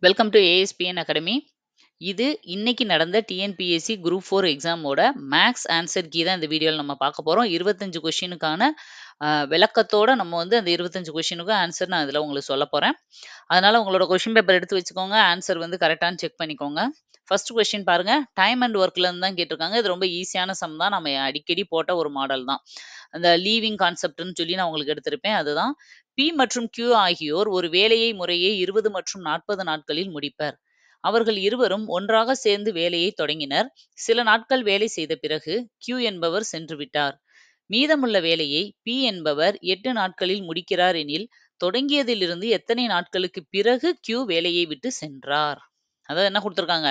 Welcome to ASPN academy. இது இன்னைக்கு நடந்த டிஎன்பிஎஸ்சி குரூப் 4 எக்ஸாமோட மேக்ஸ் ஆன்சர் கீ தான் இந்த வீடியோவில் நம்ம பார்க்க போகிறோம். 25 கொஷினுக்கான விளக்கத்தோட நம்ம வந்து அந்த 25 கொஷினுக்கும் ஆன்சர் நான் இதில் உங்களுக்கு சொல்ல போகிறேன். அதனால உங்களோட கொஷின் பேப்பர் எடுத்து வச்சுக்கோங்க. ஆன்சர் வந்து கரெக்டானு செக் பண்ணிக்கோங்க. ஃபர்ஸ்ட் கொஸ்டின் பாருங்க. டைம் அண்ட் ஒர்க்ல இருந்து தான் கேட்டிருக்காங்க. இது ரொம்ப ஈஸியான சம் தான். நம்ம அடிக்கடி போட்ட ஒரு மாடல் தான். அந்த லீவிங் கான்செப்ட்னு சொல்லி நான் உங்களுக்கு எடுத்திருப்பேன். அதுதான் P மற்றும் Q ஆகியோர் ஒரு வேலையை முறையே 20 மற்றும் 40 நாட்களில் முடிப்பர். அவர்கள் இருவரும் ஒன்றாக சேர்ந்து வேலையை தொடங்கினர். சில நாட்கள் வேலை செய்த பிறகு Q என்பவர் சென்று விட்டார். மீதமுள்ள வேலையை P என்பவர் 8 நாட்களில் முடிக்கிறார் எனில் தொடங்கியதிலிருந்து எத்தனை நாட்களுக்கு பிறகு Q வேலையை விட்டு சென்றார்? அதாவது என்ன கொடுத்துருக்காங்க?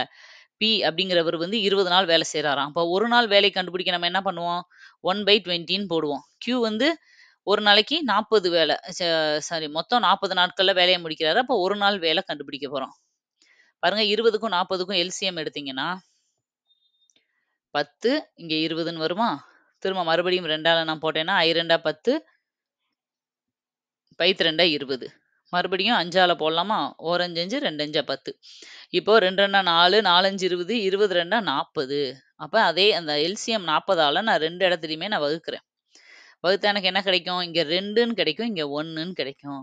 P அப்படிங்கிறவர் வந்து 20 நாள் வேலை செய்றாராம். அப்போ ஒரு நாள் வேலை கண்டுபிடிக்க நம்ம என்ன பண்ணுவோம்? 1/20ன்னு போடுவோம். Q வந்து ஒரு நாளைக்கு 40 வேலை. சாரி, மொத்தம் 40 நாட்கள்ல வேலையை முடிக்கிறாரு. அப்போ ஒரு நாள் வேலை கண்டுபிடிக்க போறோம். பாருங்க, 20க்கும் 40க்கும் எல்சிஎம் எடுத்தீங்கன்னா 10, இங்க 20ன்னு வருமா? திரும்ப மறுபடியும் 2ஆல நான் போட்டேன்னா I 2 10, பைத் 2 20. மறுபடியும் 5ஆல போடலாமா? 1 5 5, 2 5 10. இப்போ 2 2 4, 4 5 20, 20 2 40. அப்ப அதே அந்த எல்சிஎம் 40ஆல நான் 2 இடத்துலயுமே நான் வகுக்கிறேன். வகுத்தா எனக்கு என்ன கிடைக்கும்? இங்க 2ன்னு கிடைக்கும், இங்க 1ன்னு கிடைக்கும்.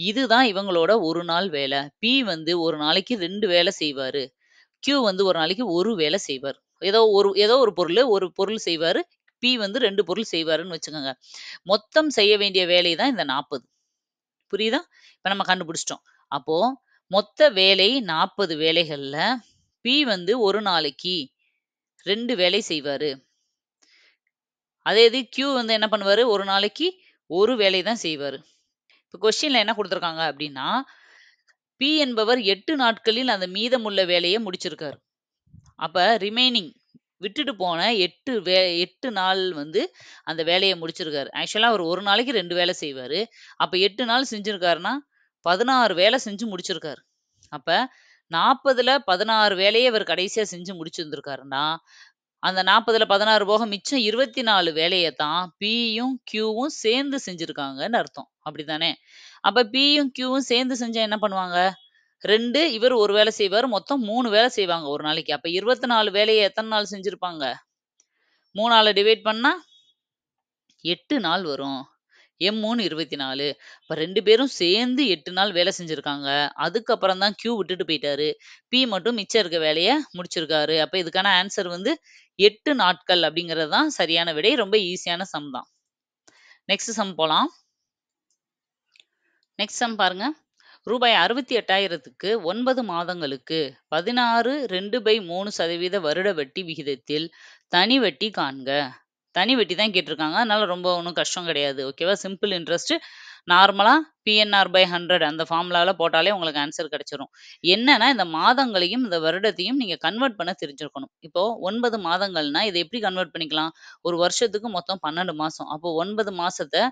இதுதான் இவங்களோட ஒரு நாள் வேலை. P வந்து ஒரு நாளைக்கு 2 வேலை செய்வாரு. Q வந்து ஒரு நாளைக்கு ஒரு வேலை செய்வார். ஏதோ ஒரு பொருள் செய்வாரு. P வந்து 2 பொருள் செய்வாருன்னு வச்சுக்கோங்க. மொத்தம் செய்ய வேண்டிய வேலை தான் இந்த 40. புரியுதா? இப்ப நம்ம கண்டுபிடிச்சிட்டோம். அப்போ மொத்த வேலை 40 வேலைகள்ல P வந்து ஒரு நாளைக்கு 2 வேலை செய்வாரு. அதே இது Q வந்து என்ன பண்ணுவாரு? ஒரு நாளைக்கு ஒரு வேலை தான் செய்வாரு. இப்ப கொஸ்டின்ல என்ன குடுத்திருக்காங்க அப்படின்னா, P என்பவர் 8 நாட்களில் அந்த மீதமுள்ள வேலையை முடிச்சிருக்காரு. அப்ப ரிமைனிங் விட்டுட்டு போன 8 நாள் வந்து அந்த வேலைய முடிச்சிருக்காரு. ஆக்சுவலா அவர் ஒரு நாளைக்கு 2 வேலை செய்வாரு. அப்ப 8 நாள் செஞ்சிருக்காருன்னா, 16 வேலை செஞ்சு முடிச்சிருக்காரு. அப்ப 40ல 16 வேலைய இவர் கடைசியா செஞ்சு முடிச்சிருந்திருக்காருன்னா, அந்த 40ல 16 போக மிச்சம் 24 வேலைய தான் Pயும், Qவும் சேர்ந்து செஞ்சிருக்காங்கன்னு அர்த்தம். அப்படித்தானே? அப்ப Pயும், Qவும் சேர்ந்து செஞ்சா என்ன பண்ணுவாங்க? 2 இவர் ஒரு வேலை செய்வாரு. மொத்தம் 3 வேலை செய்வாங்க ஒரு நாளைக்கு. அப்ப 24 வேலைய எத்தன நாள் செஞ்சிருப்பாங்க? 3ஆல டிவைட் பண்ணா 8 நாள் வரும். M3 24. அப்ப 2 பேரும் சேர்ந்து 8 நாள் வேலை செஞ்சிருக்காங்க. அதுக்கப்புறம் தான் Q விட்டுட்டு போயிட்டாரு. P மட்டும் மிச்சம் இருக்க வேலைய முடிச்சிருக்காரு. அப்ப இதுக்கான ஆன்சர் வந்து 8 நாட்கள் அப்படிங்கிறது தான் சரியான விடை. ரொம்ப ஈஸியான சம் தான். நெக்ஸ்ட் சம் போலாம். நெக்ஸ்ட் சம் பாருங்க. ரூபாய் 68,000க்கு 9 மாதங்களுக்கு 16 2/3% வருட வட்டி விகிதத்தில் தனி வட்டி காண்க. தனி வட்டி தான் கேட்டிருக்காங்க. அதனால ரொம்ப ஒண்ணும் கஷ்டம் கிடையாது. ஓகேவா? Simple interest. நார்மலா PNR/100 அந்த ஃபார்முலால போட்டாலே உங்களுக்கு ஆன்சர் கிடைச்சிரும். என்னன்னா, இந்த மாதங்களையும், இந்த வருடத்தையும் நீங்க கன்வெர்ட் பண்ண தெரிஞ்சிருக்கணும். இப்போ 9 மாதங்கள்னா, இத எப்படி கன்வெர்ட் பண்ணிக்கலாம்? ஒரு வருஷத்துக்கு மொத்தம் 12 மாசம். அப்போ 9 மாசத்த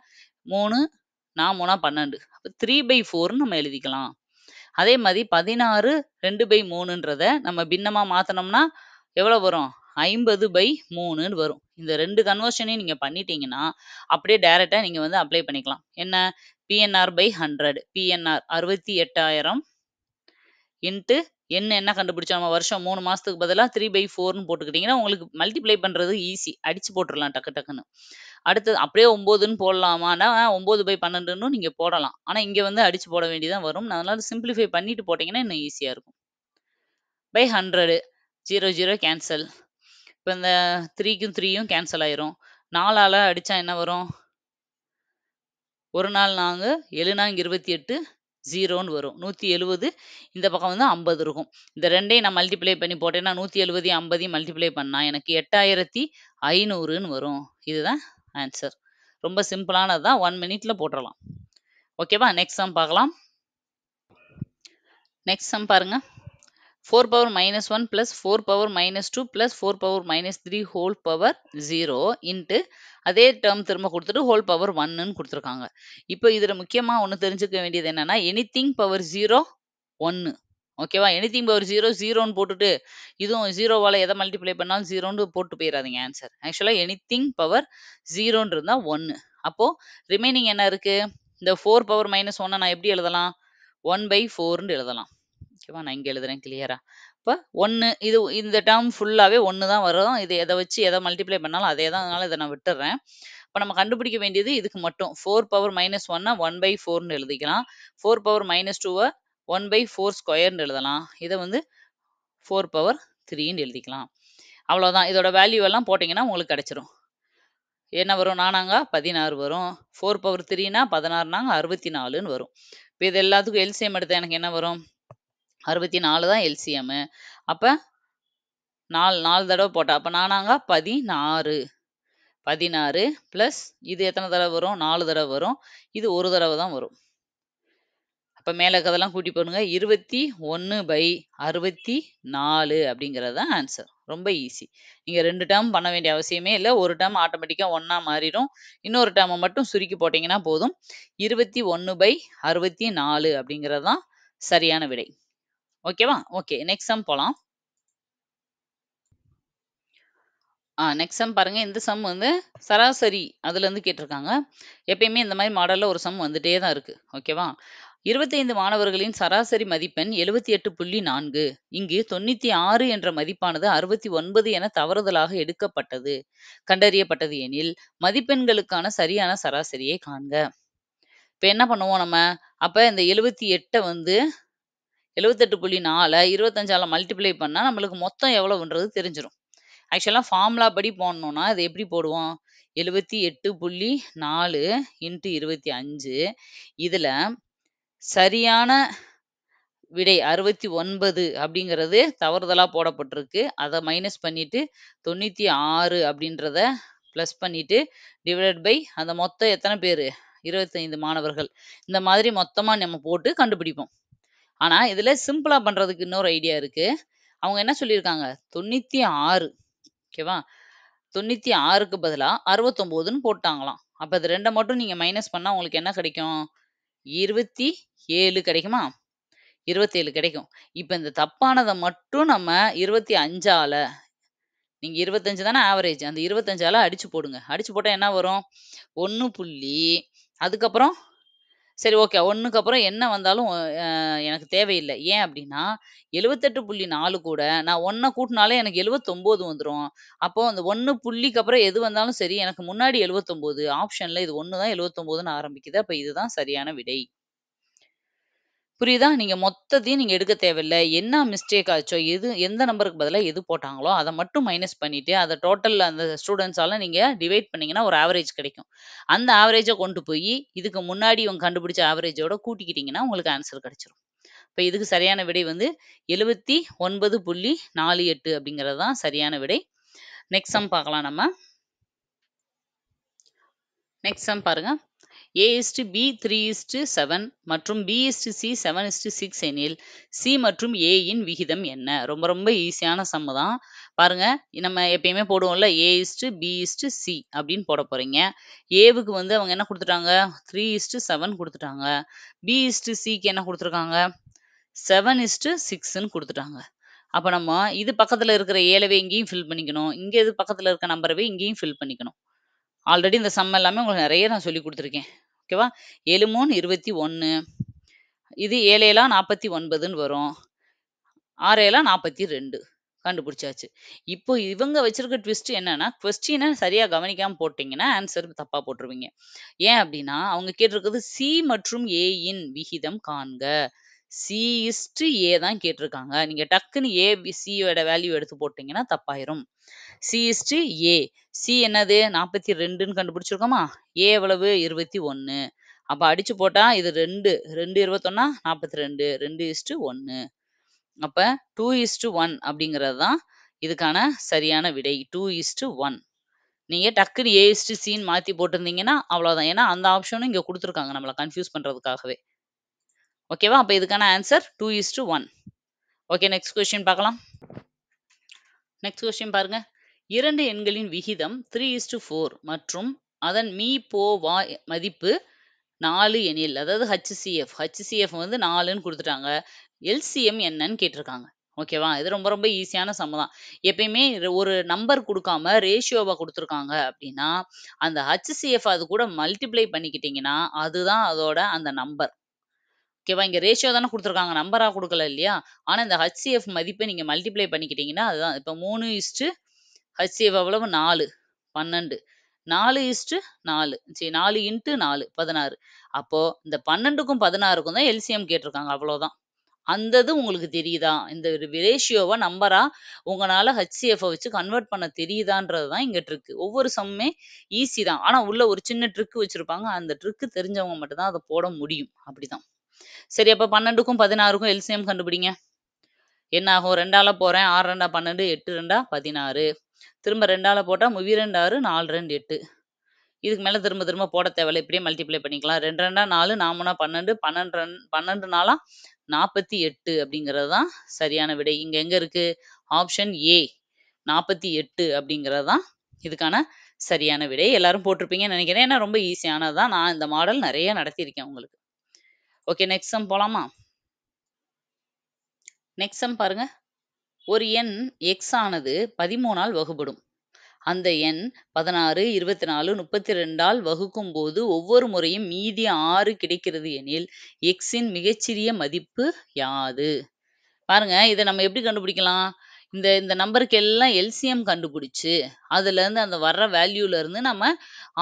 3 3 12. அப்ப 3/4ன்னு நம்ம எழுதிக்கலாம். அதே மாரி 16 2/3ன்றத நம்ம பின்னமா மாத்துனோம்னா எவ்வளோ வரும்? 50/3ன்னு வரும். இந்த 2 கன்வர்ஷனையும் நீங்க பண்ணிட்டீங்கன்னா, அப்படியே டைரக்ட்டா நீங்க வந்து அப்ளை பண்ணிக்கலாம். என்ன? PNR/100. PNR 68,000 இன்டு என்ன கண்டுபிடிச்சோம்? நம்ம வருஷம் 3 மாசத்துக்கு பதிலா 3/4ன்னு போட்டுக்கிட்டீங்கன்னா, உங்களுக்கு மல்டிப்ளை பண்றது ஈஸி. அடிச்சு போட்டுறலாம் டக்கு டக்குன்னு. அடுத்தது அப்படியே 9ன்னு போடலாமான்னா, 9/12ன்னும் நீங்க போடலாம். ஆனா, இங்க வந்து அடிச்சு போட வேண்டியது தான் வரும். அதனால சிம்ப்ளிஃபை பண்ணிட்டு போட்டீங்கன்னா இன்னும் ஈஸியா இருக்கும். 100 0 0 கேன்சல். இப்ப இந்த 3க்கும் 3யும் கேன்சல் ஆயிரும். 4ஆல அடிச்சா என்ன வரும்? 1 நாள் 4, 7 நான்கு 28, 0ன்னு வரும். 170. இந்த பக்கம் வந்து 50 இருக்கும். இந்த 2யும் நான் மல்டிப்ளை பண்ணி போட்டேன்னா 170யும் 50யும் மல்டிப்ளை பண்ணா எனக்கு 8,500ன்னு வரும். இதுதான் ஆன்சர். ரொம்ப சிம்பிளானது தான். 1 மினிட்ல போட்டுறலாம். ஓகேவா? நெக்ஸ்ட் சம் பார்க்கலாம். நெக்ஸ்ட் சம் பாருங்க. 4 power minus 1 plus 4 power minus 2 plus 4 power minus 3 whole power 0 into அதே டேர்ம் திரும்ப கொடுத்துட்டு whole power 1ன்னு கொடுத்துருக்காங்க. இப்போ இதில் முக்கியமாக ஒன்று தெரிஞ்சுக்க வேண்டியது என்னன்னா, anything power 0 1. ஓகேவா? anything power 0 0ன்னு போட்டுட்டு இதுவும் 0வால் எதை மல்டிப்ளை பண்ணாலும் 0ன்னு போட்டு போயிடாதீங்க ஆன்சர். ஆக்சுவலாக anything power 0ன்னு இருந்தால் 1. அப்போ ரிமைனிங் என்ன இருக்கு? இந்த 4 power minus 1 நான் எப்படி எழுதலாம்? 1/4ன்னு எழுதலாம். ஓகேவா? நான் இங்க எழுதுறேன் கிளியரா. இப்ப 1 இது இந்த டெர்ம் ஃபுல்லாவே 1 தான் வரும். இது எத வச்சு எத மல்டிப்ளை பண்ணாலும் அதே தான். அதனால இத நான் விட்டுர்றேன். இப்ப நம்ம கண்டுபிடிக்க வேண்டியது இதுக்கு மட்டும். 4 பவர் -1 1/4ன்னு எழுதிக்கலாம். 4 பவர் -2 1/4 ஸ்கொயர்ன்னு எழுதலாம். இத வந்து 4 பவர் 3ன்னு எழுதிக்கலாம். அவ்வளோதான். இதோட வேல்யூ எல்லாம் போட்டீங்கன்னா உங்களுக்கு கிடைச்சிரும். என்ன வரும்? 4 16 வரும். 4 பவர் 3னா 16 64ன்னு வரும். இப்ப இது எல்லாத்துக்கும் எல்சிஎம் எடுத்தா எனக்கு என்ன வரும்? 64 தான் எல்சிஎம். அப்ப 4 தடவ போட்டா, அப்ப 4 16. 16 பிளஸ் இது எத்தன தடவ வரும்? 4 தடவ வரும். இது 1 தடவ தான் வரும். அப்ப மேல இருக்கிறதெல்லாம் கூட்டி போடுங்க. 21/64 அப்படிங்கிறது தான் ஆன்சர். ரொம்ப ஈஸி. நீங்க 2 டெர்ம் பண்ண வேண்டிய அவசியமே இல்ல. ஒரு டெர்ம் ஆட்டோமேட்டிக்கா 1ஆ மாறிடும். இன்னொரு டெர்ம மட்டும் சுருக்கி போட்டீங்கன்னா போதும். 21/64 அப்படிங்கிறது தான் சரியான விடை. ஓகேவா? ஓகே. நெக்ஸ்ட் சம் போலாம். நெக்ஸ்ட் சம் பாருங்க. இந்த சம் வந்து சராசரி அதுலருந்து கேட்டிருக்காங்க. எப்பயுமே இந்த மாரி மாடல்ல ஒரு சம் வந்துட்டே தான் இருக்கு. ஓகேவா? 25 மாணவர்களின் சராசரி மதிப்பெண் 78.4. இங்கு 96 என்ற மதிப்பானது 69 என தவறுதலாக எடுக்கப்பட்டது. கண்டறியப்பட்டது எனில், மதிப்பெண்களுக்கான சரியான சராசரியை காண்க. இப்ப என்ன பண்ணுவோம் நம்ம? அப்ப இந்த 78 வந்து 78.4 25ஆல மல்டிப்ளை பண்ணா நம்மளுக்கு மொத்தம் எவ்வளவுன்றது தெரிஞ்சிரும். ஆக்சுவலா ஃபார்முலா படி போடணும்னா, இது எப்படி போடுவோம்? 78.4 இன்டு 25 இதுல சரியான விடை 69 அப்படிங்கிறது தவறுதலா போடப்பட்டிருக்கு. அத மைனஸ் பண்ணிட்டு 96 அப்படின்றத பிளஸ் பண்ணிட்டு டிவைடட் பை அந்த மொத்தம் எத்தன பேரு? 25 மாணவர்கள். இந்த மாதிரி மொத்தமா நம்ம போட்டு கண்டுபிடிப்போம். ஆனா, இதுல சிம்பிளா பண்றதுக்கு இன்னொரு ஐடியா இருக்கு. அவங்க என்ன சொல்லியிருக்காங்க? 96 ஓகேவா? 96க்கு பதிலா 69ன்னு போட்டாங்களாம். அப்ப இது 2 மட்டும் நீங்க மைனஸ் பண்ணா உங்களுக்கு என்ன கிடைக்கும்? 27 கிடைக்குமா? 27 கிடைக்கும். இப்ப இந்த தப்பானத மட்டும் நம்ம 25ஆல நீங்க 25 தானே ஆவரேஜ். அந்த 25ஆல அடிச்சு போடுங்க. அடிச்சு போட்டா என்ன வரும்? 1 புள்ளி அதுக்கப்புறம் சரி ஓகே. 1க்கு அப்புறம் என்ன வந்தாலும் எனக்கு தேவையில்ல. ஏன் அப்டின்னா, 78.4 கூட நான் 1 கூட்டுனாலே எனக்கு 79 வந்துரும். அப்போ அந்த 1 புள்ளிக்கு அப்புறம் எது வந்தாலும் சரி, எனக்கு முன்னாடி 79 ஆப்ஷன்ல இது 1 தான் 79ன்னு ஆரம்பிக்குது. அப்ப இதுதான் சரியான விடை. புரியுதா? நீங்க மொத்தத்தையும் நீங்க எடுக்க தேவையில்ல. என்ன மிஸ்டேக் ஆச்சோ, எந்த நம்பருக்கு பதிலா எது போட்டாங்களோ, அத மட்டும் மைனஸ் பண்ணிட்டு, அத டோட்டல் அந்த ஸ்டூடண்ட்ஸால நீங்க டிவைட் பண்ணீங்கன்னா, ஒரு ஆவரேஜ் கிடைக்கும். அந்த ஆவரேஜ கொண்டு போயி, இதுக்கு முன்னாடி இவங்க கண்டுபிடிச்ச ஆவரேஜோட கூட்டிக்கிட்டீங்கன்னா, உங்களுக்கு ஆன்சர் கிடைச்சிரும். இப்ப இதுக்கு சரியான விடை வந்து 79.48 அப்படிங்கிறது தான் சரியான விடை. நெக்ஸ்ட் சம் பார்க்கலாம் நம்ம. நெக்ஸ்ட் சம் பாருங்க. A/B 3:7 மற்றும் B/C 7:6 எனில் C மற்றும் A இன் விகிதம் என்ன? ரொம்ப ரொம்ப ஈஸியான சம் தான். பாருங்க, நம்ம எப்பயுமே போடுவோம்ல A/B/C அப்படின்னு போட போறீங்க. Aவுக்கு வந்து அவங்க என்ன குடுத்துட்டாங்க? 3:7 குடுத்துட்டாங்க. B/Cக்கு என்ன குடுத்துருக்காங்க? 7:6ன்னு குடுத்துட்டாங்க. அப்ப நம்ம இது பக்கத்துல இருக்கிற 7வே இங்கேயும் ஃபில் பண்ணிக்கணும். இங்க இது பக்கத்துல இருக்க நம்பரவே இங்கேயும் ஃபில் பண்ணிக்கணும். ஆல்ரெடி இந்த சம் எல்லாமே உங்களுக்கு நெறைய நான் சொல்லிக் குடுத்துருக்கேன். ஓகேவா? 7 3 21 இது 7 7 49ன்னு வரும். 6 7 42 கண்டுபிடிச்சாச்சு. இப்போ இவங்க வச்சிருக்க ட்விஸ்ட் என்னன்னா, கொஸ்டின சரியா கவனிக்காம போட்டீங்கன்னா, ஆன்சர் தப்பா போட்டுருவீங்க. ஏன் அப்டின்னா, அவங்க கேட்டிருக்கிறது C மற்றும் A இன் விகிதம் காண்க. C/A தான் கேட்டிருக்காங்க. நீங்க டக்குன்னு A, B, C யோட வேல்யூ எடுத்து போட்டீங்கன்னா தப்பாயிரும். C/A. C என்னது? 42ன்னு கண்டுபிடிச்சிருக்கோமா? A எவ்வளவு? 21. அப்ப அடிச்சு போட்டா இது 2. 2 21 42. 2:1. அப்ப 2:1 அப்படிங்கிறது தான் இதுக்கான சரியான விடை. 2:1. நீங்க டக்குன்னு A/Cன்னு மாத்தி போட்டிருந்தீங்கன்னா, அவ்வளோதான். ஏன்னா அந்த ஆப்ஷனும் இங்க குடுத்துருக்காங்க நம்மள கன்ஃப்யூஸ் பண்றதுக்காகவே. ஓகேவா? அப்ப இதுக்கான ஆன்சர் 2:1. ஓகே, நெக்ஸ்ட் கொஸ்டின் பார்க்கலாம். நெக்ஸ்ட் கொஸ்டின் பாருங்க. 2 எண்களின் விகிதம் 3:4 மற்றும் அதன் மீ போ வா மதிப்பு 4 எனில், அதாவது HCF வந்து 4ன்னு குடுத்துட்டாங்க. LCM என்னன்னு கேட்டிருக்காங்க. ஓகேவா? இது ரொம்ப ரொம்ப ஈஸியான சம் தான். எப்பயுமே ஒரு நம்பர் குடுக்காம ரேஷியோவ குடுத்துருக்காங்க அப்படின்னா, அந்த HCF அது கூட மல்டிப்ளை பண்ணிக்கிட்டீங்கன்னா, அதுதான் அதோட அந்த நம்பர். ஓகேவா? இங்க ரேஷியோ தானே குடுத்துருக்காங்க. நம்பரா குடுக்கல இல்லையா? ஆனா இந்த HCF மதிப்பை நீங்க மல்டிப்ளை பண்ணிக்கிட்டீங்கன்னா, அதுதான். இப்ப 3 HCF எவ்வளவு? 4 12 4:4 சரி 4 இன்டு 4 16 அப்போ இந்த 12க்கும் 16க்கும் தான் எல்சிஎம் கேட்டிருக்காங்க. அவ்வளோதான். அந்த இது உங்களுக்கு தெரியுதா? இந்த ரேஷியோவ நம்பரா உங்கனால HCF வச்சு கன்வெர்ட் பண்ண தெரியுதான்றது தான் இங்க ட்ரிக். ஒவ்வொரு சம்முமே ஈஸி தான். ஆனா உள்ள ஒரு சின்ன ட்ரிக் வச்சிருப்பாங்க. அந்த ட்ரிக் தெரிஞ்சவங்க மட்டும் தான் அத போட முடியும். அப்படிதான். சரி அப்ப 12க்கும் 16க்கும் எல்சிஎம் கண்டுபிடிங்க. என்ன ஆகும்? 2ஆல போறேன். 6 2 12 8 2 16 திரும்ப 2ஆல போட்டா 2 6 4 2 8 இதுக்கு மேல திரும்ப திரும்ப போட தேவையில்ல. இப்படியே மல்டிப்ளை பண்ணிக்கலாம். 2 2 4 4 12 12 4 48 அப்படிங்கிறது தான் சரியான விடை. இங்க எங்க இருக்கு? ஆப்ஷன் ஏ 48 அப்படிங்கிறது தான் இதுக்கான சரியான விடை. எல்லாரும் போட்டிருப்பீங்கன்னு நினைக்கிறேன். ஏன்னா ரொம்ப ஈஸியானது தான். நான் இந்த மாடல் நிறைய நடத்தியிருக்கேன் உங்களுக்கு. ஓகே நெக்ஸ்ட் சம் போலாமா? நெக்ஸ்ட் சம் பாருங்க. ஒரு எண் x ஆனது 13ஆல் வகுபடும். அந்த எண் 16, 24, 32ஆல் வகுக்கும்போது ஒவ்வொரு முறையும் மீதி 6 கிடைக்கிறது எனில் xன் மிகச்சிறிய மதிப்பு யாது? பாருங்க, இத நம்ம எப்படி கண்டுபிடிக்கலாம்? இந்த இந்த நம்பருக்கு எல்லாம் எல்சிஎம் கண்டுபிடிச்சு, அதுலேருந்து அந்த வர்ற வேல்யூல இருந்து நம்ம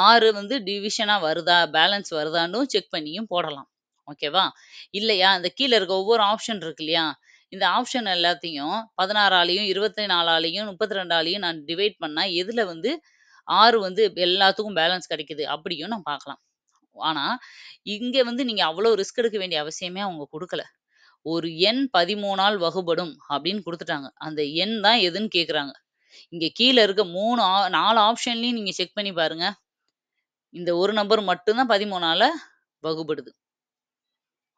6 வந்து டிவிஷனா வருதா, பேலன்ஸ் வருதான்னும் செக் பண்ணியும் போடலாம். ஓகேவா? இல்லையா, இந்த கீழ இருக்க ஒவ்வொரு ஆப்ஷன் இருக்கு இல்லையா? இந்த ஆப்ஷன் எல்லாத்தையும் 16ஆலயும், 24ஆலயும், 32ஆலயும் நான் டிவைட் பண்ணா எதுல வந்து 6 வந்து எல்லாத்துக்கும் பேலன்ஸ் கிடைக்குது அப்படியும் நான் பார்க்கலாம். ஆனா, இங்க வந்து நீங்க அவ்வளோ ரிஸ்க் எடுக்க வேண்டிய அவசியமே அவங்க குடுக்கல. ஒரு எண் 13ஆல் வகுபடும் அப்படின்னு குடுத்துட்டாங்க. அந்த எண் தான் எதுன்னு கேட்குறாங்க. இங்க கீழ இருக்க 4 ஆப்ஷன்லயும் நீங்க செக் பண்ணி பாருங்க. இந்த ஒரு நம்பர் மட்டும் தான் 13ஆல வகுபடுது.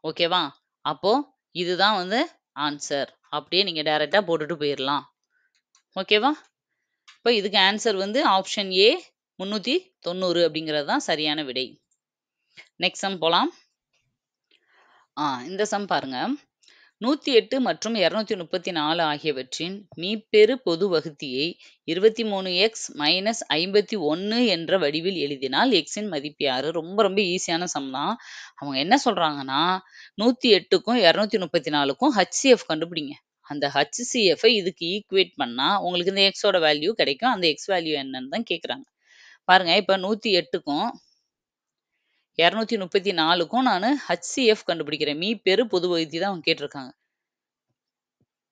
ஓகேவா? அப்போ இதுதான் வந்து ஆன்ஸர். அப்படியே நீங்க டைரக்ட்டா போட்டுட்டு போயிரலாம். ஓகேவா? இப்ப இதுக்கு ஆன்ஸர் வந்து ஆப்ஷன் ஏ 390 அப்படிங்கிறது தான் சரியான விடை. நெக்ஸ்ட் சம் போலாம். இந்த சம் பாருங்க. 108 மற்றும் 234 ஆகியவற்றின் மீப்பெரு பொது வகுத்தியை 23x மைனஸ் 51 என்ற வடிவில் எழுதினால் xன் மதிப்பு யாரு? ரொம்ப ரொம்ப ஈஸியான சம் தான். அவங்க என்ன சொல்றாங்கன்னா, 108க்கும் 234க்கும் HCF கண்டுபிடிங்க. அந்த HCF இதுக்கு ஈக்குவேட் பண்ணா உங்களுக்கு இந்த xோட வேல்யூ கிடைக்கும். அந்த x வேல்யூ என்னன்னு தான் கேட்குறாங்க. பாருங்க இப்ப 108க்கும் 234க்கும் நானு HCF கண்டுபிடிக்கிறேன். மீப்பெரு பொது வகுத்தி தான் அவங்க கேட்டிருக்காங்க.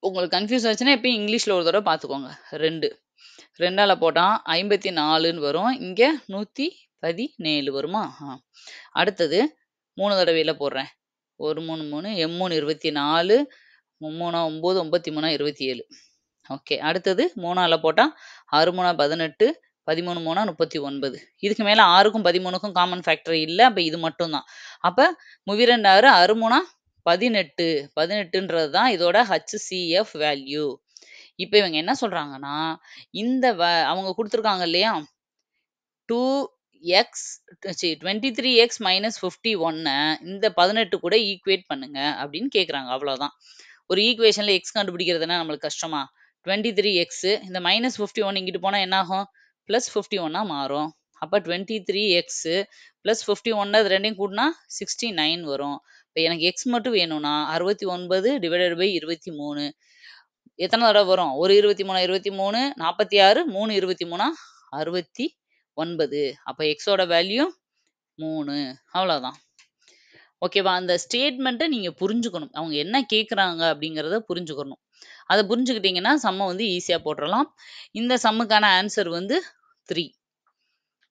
உங்களுக்கு கன்ஃப்யூஸ் ஆச்சுன்னா எப்பயும் இங்கிலீஷ்ல ஒரு தடவ பார்த்துக்கோங்க. 2 2ஆல போட்டா 54ன்னு வரும். இங்க 117 வருமா? அடுத்தது 3 தடவையில போடுறேன். 1 3 3 3 24 3 9 9 27 ஓகே. அடுத்தது 3ஆல போட்டா 6 18 13 39 இதுக்கு மேல 6க்கும் 13க்கும் காமன் ஃபேக்டர் இல்ல. அப்ப இது மட்டும் தான். அப்ப 32 6 18 18ன்றது தான் இதோட HCF வேல்யூ. இப்ப இவங்க என்ன சொல்றாங்கன்னா, இந்த அவங்க குடுத்துருக்காங்க இல்லையா? 2x 23x மைனஸ் 51 இந்த 18 கூட ஈக்குவேட் பண்ணுங்க அப்படின்னு கேட்குறாங்க. அவ்வளோதான். ஒரு ஈக்குவேஷன்ல x கண்டுபிடிக்கிறதுனா நம்மளுக்கு கஷ்டமா? 23x இந்த மைனஸ் 51 இங்கிட்டு போனா என்ன ஆகும்? பிளஸ் 51 மாறும். அப்ப 23x பிளஸ் 51 இது ரெண்டையும் கூட்டினா 69 வரும். இப்ப எனக்கு x மட்டும் வேணும்னா 69 டிவைடட் பை 23 எத்தனை தடவை வரும்? ஒரு 23 23 46 3 23 69 அப்ப எக்ஸோட வேல்யூ 3 அவ்வளவுதான். ஓகேவா? அந்த ஸ்டேட்மெண்ட்ட நீங்க புரிஞ்சுக்கணும். அவங்க என்ன கேட்குறாங்க அப்படிங்கிறத புரிஞ்சுக்கணும். அத புரிஞ்சுக்கிட்டீங்கன்னா, சம்ம வந்து ஈஸியா போட்டுறலாம். இந்த சம்முக்கான ஆன்ஸர் வந்து 3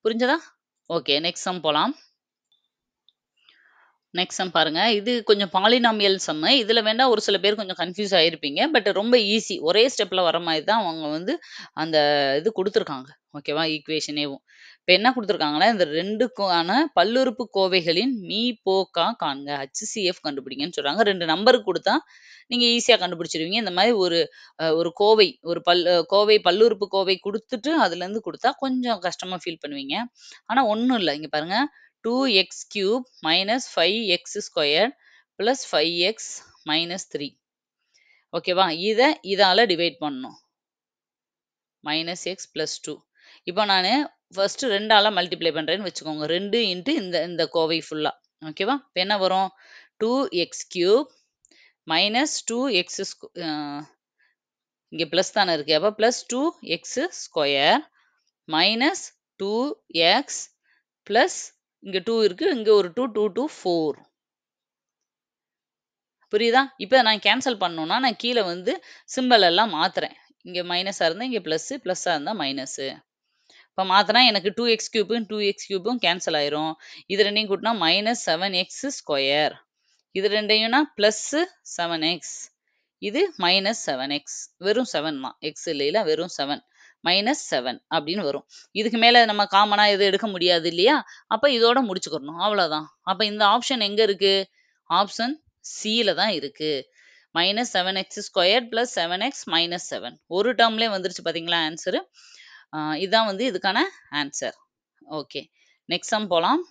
புரிஞ்சதா? ஓகே நெக்ஸ்ட் சம் போலாம். நெக்ஸ்ட் சம் பாருங்க. இது கொஞ்சம் பாலினாமியல் சம்மு. இதுல வேணா ஒரு சில பேர் கொஞ்சம் கன்ஃப்யூஸ் ஆயிருப்பீங்க. பட் ரொம்ப ஈஸி. ஒரே ஸ்டெப்ல வர மாரி தான் அவங்க வந்து அந்த இது குடுத்துருக்காங்க. ஓகேவா? ஈக்குவேஷனேவும். இப்ப என்ன குடுத்துருக்காங்கன்னா, இந்த 2க்கான பல்லுறுப்புக்கோவைகளின் மீபோக்கா காண்க. HCF கண்டுபிடிங்கன்னு சொல்றாங்க. 2 நம்பர் குடுத்தா நீங்க ஈஸியா கண்டுபிடிச்சிருவீங்க. இந்த மாரி ஒரு கோவை, ஒரு கோவை பல்லுறுப்புக்கோவை குடுத்துட்டு அதுலருந்து குடுத்தா கொஞ்சம் கஷ்டமா ஃபீல் பண்ணுவீங்க. ஆனா ஒண்ணும் இல்ல. இங்க பாருங்க. 2x³ minus 5x² plus 5x minus 3 ஓகேவா? இதால டிவைட் பண்ணணும். மைனஸ் x பிளஸ் 2 இப்போ நானு ஃபர்ஸ்ட் 2ஆல மல்டிப்ளை பண்றேன்னு வச்சுக்கோங்க. 2 இன்ட்டு இந்த இந்த கோவை ஃபுல்லா. ஓகேவா? இப்ப என்ன வரும்? 2x cube minus 2x இங்க பிளஸ் தானே இருக்கு. அப்ப plus 2x square minus 2x plus இங்க 2 இருக்கு. இங்க ஒரு 2, 2, 2, 4. புரியுதா? இப்ப நான் கேன்சல் பண்ணணும்னா, நான் கீழ வந்து சிம்பல் எல்லாம் மாத்துறேன். இங்க மைனஸா இருந்தா இங்க பிளஸ், பிளஸ்ஸா இருந்தா மைனஸ். இப்ப மாத்துனா எனக்கு 2x கியூபும் 2x கியூபும் கேன்சல் ஆயிரும். இது ரெண்டையும் கூட்டினா மைனஸ் 7x ஸ்கொயர். இது ரெண்டையும்னா பிளஸ் 7x. இது மைனஸ் 7x. வெறும் 7 தான். x இல்லைல, வெறும் 7. மைனஸ் 7 அப்படின்னு வரும். இதுக்கு மேல நம்ம காமனா எதுவும் எடுக்க முடியாது இல்லையா? அப்ப இதோட முடிச்சுக்கணும். அவ்வளவுதான். அப்ப இந்த ஆப்ஷன் எங்க இருக்கு? ஆப்ஷன் சில தான் இருக்கு. Minus 7x square plus 7x minus 7. ஒரு டேர்ம்லயே வந்துருச்சு பாத்தீங்களா ஆன்சர். இதான் வந்து இதுக்கான ஆன்சர். ஓகே, நெக்ஸ்ட் சம் போலாம்.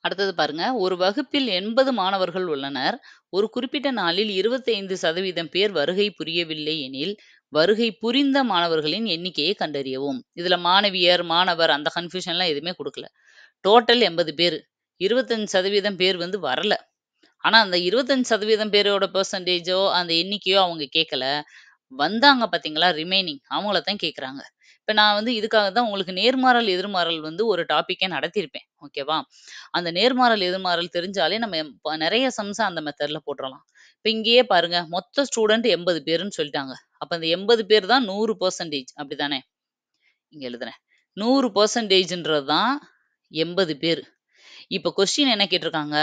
அடுத்தது பாருங்க, ஒரு வகுப்பில் 80 மாணவர்கள் உள்ளனர். ஒரு குறிப்பிட்ட நாளில் 25% பேர் வருகை புரியவில்லை எனில் வருகை புரிந்த மாணவர்களின் எண்ணிக்கையை கண்டறியவும். இதுல மாணவியர், மாணவர் அந்த கன்ஃபியூஷன்லாம் எதுவுமே கொடுக்கல. டோட்டல் 80 பேர், 25% பேர் வந்து வரல. ஆனா அந்த 25% பேரோட பெர்சன்டேஜோ அந்த எண்ணிக்கையோ அவங்க கேட்கல. வந்தாங்க பாத்தீங்களா ரிமைனிங், அவங்கள தான் கேட்குறாங்க. இப்ப நான் வந்து இதுக்காக தான் உங்களுக்கு நேர்மாறல் எதிர்மாறல் வந்து ஒரு டாபிக்கே நடத்தியிருப்பேன். ஓகேவா? அந்த நேர்மாறல் எதிர்மாறல் தெரிஞ்சாலே நம்ம நிறைய சம்ஸ் அந்த மெத்தட்ல போட்டுறலாம். இப்ப இங்கேயே பாருங்க, மொத்த ஸ்டூடெண்ட் 80 பேருன்னு சொல்லிட்டாங்க. அப்ப அந்த 80 பேர் தான் 100% அப்படிதானே? இங்க எழுதுறேன். 100%ன்றது தான் 80 பேர். இப்ப கொஸ்டின் என்ன கேட்டிருக்காங்க?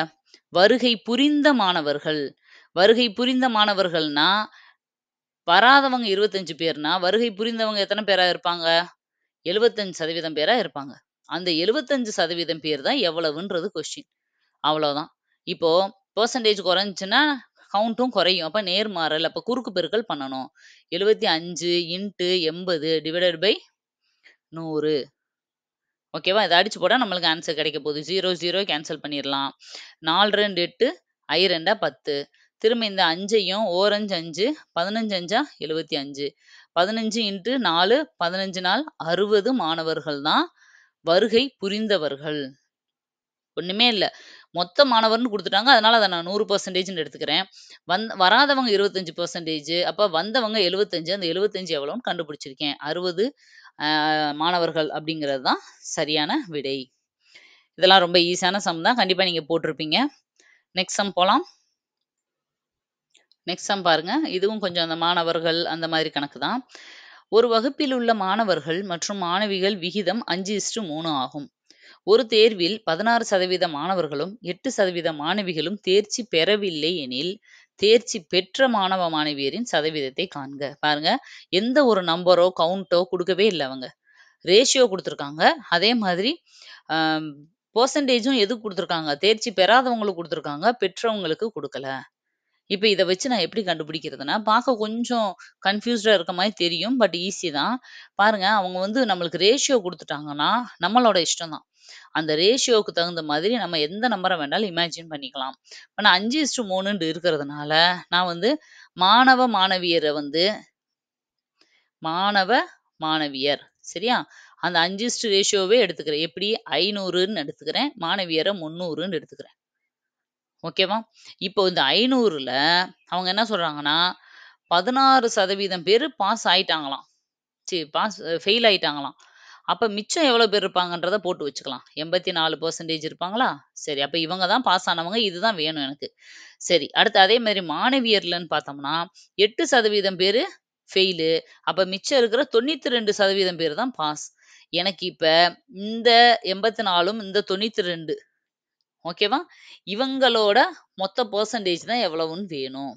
வருகை புரிந்த மாணவர்கள். வருகை புரிந்த மாணவர்கள்னா வராதவங்க 25 பேர்னா, வருகை புரிந்தவங்க எத்தனை பேரா இருப்பாங்க? 75% பேரா இருப்பாங்க. அந்த 75% பேர் தான் எவ்வளவுன்றது கொஸ்டின். அவ்வளவுதான். இப்போ பெர்சன்டேஜ் குறைஞ்சுச்சுன்னா கவுண்ட்டும் குறையும். அப்ப நேர்மாறல். அப்ப குறுக்கு பெருக்கல் பண்ணணும். 75 இன்டு 80 டிவைடட் பை 100. ஓகேவா? இத அடிச்சு போட்டா நம்மளுக்கு ஆன்சர் கிடைக்க போகுது. 0, 0 கேன்சல் பண்ணிரலாம். 4 2 8, I 2 10. திரும்ப இந்த 5ஐயும் ஓரஞ்சு 5, 15 5 75. 15 இன்டு 4, 15 நாள் 60 மாணவர்கள் தான் வருகை புரிந்தவர்கள். ஒண்ணுமே இல்ல. மொத்த மாணவர்ன்னு குடுத்துட்டாங்க. அதனால அத நான் 100%ன்னு எடுத்துக்கிறேன். வராதவங்க 25%. அப்ப வந்தவங்க 75. அந்த 75 எவ்வளோன்னு கண்டுபிடிச்சிருக்கேன். 60 மாணவர்கள் அப்படிங்கிறது தான் சரியான விடை. இதெல்லாம் ரொம்ப ஈஸியான சம் தான். கண்டிப்பா நீங்க போட்டிருப்பீங்க. நெக்ஸ்ட் சம் போலாம். நெக்ஸ்ட் சம் பாருங்க. இதுவும் கொஞ்சம் அந்த மாணவர்கள் அந்த மாதிரி கணக்கு தான். ஒரு வகுப்பில் உள்ள மாணவர்கள் மற்றும் மாணவிகள் விகிதம் 5:3 ஆகும். ஒரு தேர்வில் 16% மாணவர்களும் 8% மாணவிகளும் தேர்ச்சி பெறவில்லை எனில் தேர்ச்சி பெற்ற மாணவ மாணவியரின் சதவீதத்தை காண்க. பாருங்க, எந்த ஒரு நம்பரோ கவுண்டோ கொடுக்கவே இல்லை. அவங்க ரேஷியோ கொடுத்துருக்காங்க. அதே மாதிரி பெர்சன்டேஜும் எது கொடுத்துருக்காங்க? தேர்ச்சி பெறாதவங்களுக்கு கொடுத்துருக்காங்க, பெற்றவங்களுக்கு கொடுக்கல. இப்ப இத வச்சு நான் எப்படி கண்டுபிடிக்கிறதுன்னா, பார்க்க கொஞ்சம் கன்ஃப்யூஸ்டா இருக்க மாரி தெரியும். பட் ஈஸி தான். பாருங்க, அவங்க வந்து நம்மளுக்கு ரேஷியோ குடுத்துட்டாங்கன்னா, நம்மளோட இஷ்டம் தான். அந்த ரேஷியோவுக்கு தகுந்த மாதிரி நம்ம எந்த நம்பர வேணாலும் இமேஜின் பண்ணிக்கலாம். இப்ப நான் 5:3 இருக்கிறதுனால, நான் வந்து மாணவ, மாணவியர வந்து மாணவ, மாணவியர் சரியா? அந்த 5 ரேஷியோவே எடுத்துக்கிறேன். எப்படி? 500ன்னு எடுத்துக்கிறேன். மாணவியர 300ன்னு எடுத்துக்கிறேன். ஓகேவா? இப்போ இந்த 500ல அவங்க என்ன சொல்றாங்கன்னா, 16% பேரு பாஸ் ஆயிட்டாங்களாம். ஃபெயில் ஆயிட்டாங்களாம். அப்ப மிச்சம் எவ்வளோ பேர் இருப்பாங்கன்றத போட்டு வச்சுக்கலாம். 84% இருப்பாங்களா? சரி, அப்ப இவங்க தான் பாஸ் ஆனவங்க. இதுதான் வேணும் எனக்கு. சரி, அடுத்து அதே மாதிரி மாணவியர்லன்னு பார்த்தோம்னா, 8% பேரு ஃபெயிலு. அப்ப மிச்சம் இருக்கிற 92% பேர் தான் பாஸ். எனக்கு இப்ப இந்த 84ம் இந்த 92 ஓகேவா? இவங்களோட மொத்த பெர்சன்டேஜ் தான் எவ்வளவுன்னு வேணும்.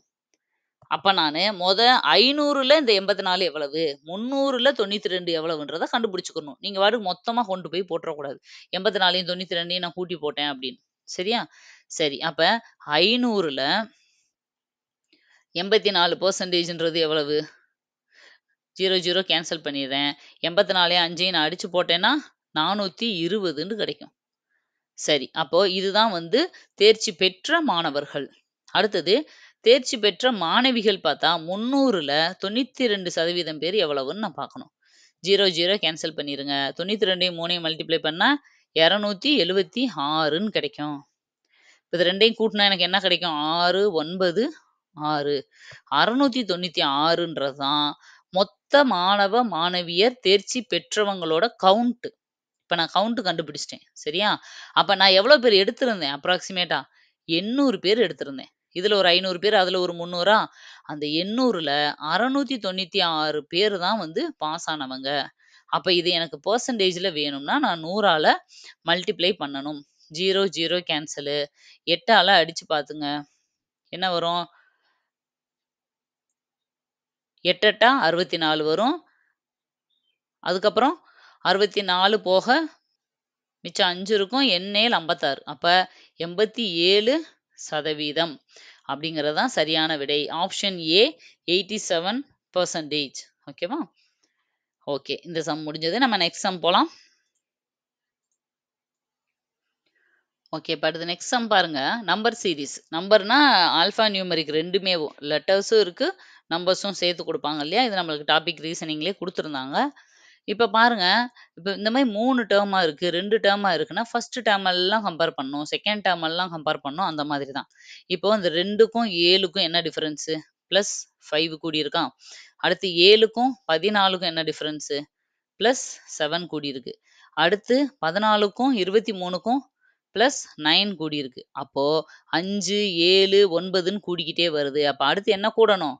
அப்ப நானு 500ல இந்த 84 எவ்வளவு? 300ல 92 எவ்வளவுன்றத கண்டுபிடிச்சுக்கணும். நீங்க பாட்டுக்கு மொத்தமா கொண்டு போய் போட்டுறக்கூடாது. 84யும் 92யும் நான் கூட்டி போட்டேன் அப்படின்னு. சரியா? சரி, அப்ப 500ல 84%ன்றது எவ்வளவு? 0, 0 கேன்சல் பண்ணிடுறேன். 84யும் 5யும் நான் அடிச்சு போட்டேன்னா 420ன்னு கிடைக்கும். சரி, அப்போ இதுதான் வந்து தேர்ச்சி பெற்ற மாணவர்கள். அடுத்தது தேர்ச்சி பெற்ற மாணவிகள் பார்த்தா 300ல 92% பேர் எவ்வளவுன்னு நான் பார்க்கணும். 0, 0 கேன்சல் பண்ணிருங்க. 92யும் 3யும் மல்டிப்ளை பண்ணா 276ன்னு கிடைக்கும். இது 2யும் கூட்டினா எனக்கு என்ன கிடைக்கும்? 6, 9, 6. 696ன்றது தான் மொத்த மாணவ, மாணவியர் தேர்ச்சி பெற்றவங்களோட கவுண்ட். இப்ப நான் கவுண்ட் கண்டுபிடிச்சிட்டேன். சரியா? அப்ப நான் எவ்வளோ பேர் எடுத்திருந்தேன் அப்ராக்ஸிமேட்டா? 800 பேர் எடுத்திருந்தேன். இதுல ஒரு 500 பேர், அதுல ஒரு 300ஆ? அந்த 800ல 696 பேர் தான் வந்து பாஸ் ஆனவங்க. அப்ப இது எனக்கு பெர்சன்டேஜ்ல வேணும்னா, நான் 100ஆல மல்டிப்ளை பண்ணணும். 0, 0 கேன்சலு. 8ஆல அடிச்சு பாத்துங்க. என்ன வரும்? 8 8 64 வரும். அதுக்கப்புறம் 64 போக மிச்சம் 5 இருக்கும். எண்ணேல் 56. அப்ப 87% அப்படிங்கிறது தான் சரியான விடை. Option A 87%. ஓகேவா? ஓகே. இந்த சம் முடிஞ்சது. நம்ம நெக்ஸ்ட் சம் போலாம். ஓகே. இப்ப அடுத்து நெக்ஸ்ட் சம் பாருங்க. Number series. நம்பர்னா ஆல்ஃபா நியூமெரிக் 2மே லெட்டர்ஸும் இருக்கு, நம்பர்ஸும் சேர்த்து குடுப்பாங்க இல்லையா? இது நம்மளுக்கு டாபிக் ரீசனிங்லயே குடுத்துருந்தாங்க. இப்ப பாருங்க, இப்ப இந்த மாரி 3 டெர்மா இருக்கு, 2 டெர்மா இருக்குன்னா, ஃபர்ஸ்ட் டெர்ம் எல்லாம் கம்பேர் பண்ணணும். செகண்ட் டெர்ம் எல்லாம் கம்பேர் பண்ணணும். அந்த மாதிரி தான். இப்போ இந்த 2க்கும் 7க்கும் என்ன டிஃபரன்ஸு? பிளஸ் 5 கூடியிருக்கா? அடுத்து 7க்கும் 14க்கும் என்ன டிஃபரன்ஸு? பிளஸ் 7 கூடியிருக்கு. அடுத்து 14க்கும் 23க்கும் பிளஸ் 9 கூடியிருக்கு. அப்போ 5, 7, 9ன்னு கூடிக்கிட்டே வருது. அப்ப அடுத்து என்ன கூடணும்?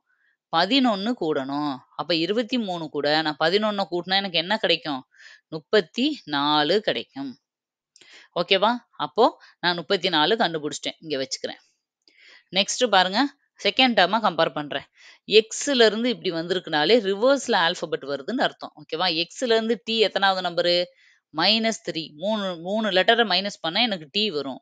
11 கூடணும். அப்ப 23 கூட நான் 11 கூட்டுனா எனக்கு என்ன கிடைக்கும்? 34 கிடைக்கும். ஓகேவா? அப்போ நான் 34 கண்டுபிடிச்சிட்டேன். இங்க வச்சுக்கிறேன். நெக்ஸ்ட் பாருங்க. செகண்ட் டெர்ம கம்பேர் பண்றேன். எக்ஸ்ல இருந்து இப்படி வந்திருக்குனாலே ரிவர்ஸ்ல ஆல்பபெட் வருதுன்னு அர்த்தம். ஓகேவா? எக்ஸ்ல இருந்து டி எத்தனாவது நம்பரு? -3. 3 லெட்டர மைனஸ் பண்ணா எனக்கு டி வரும்.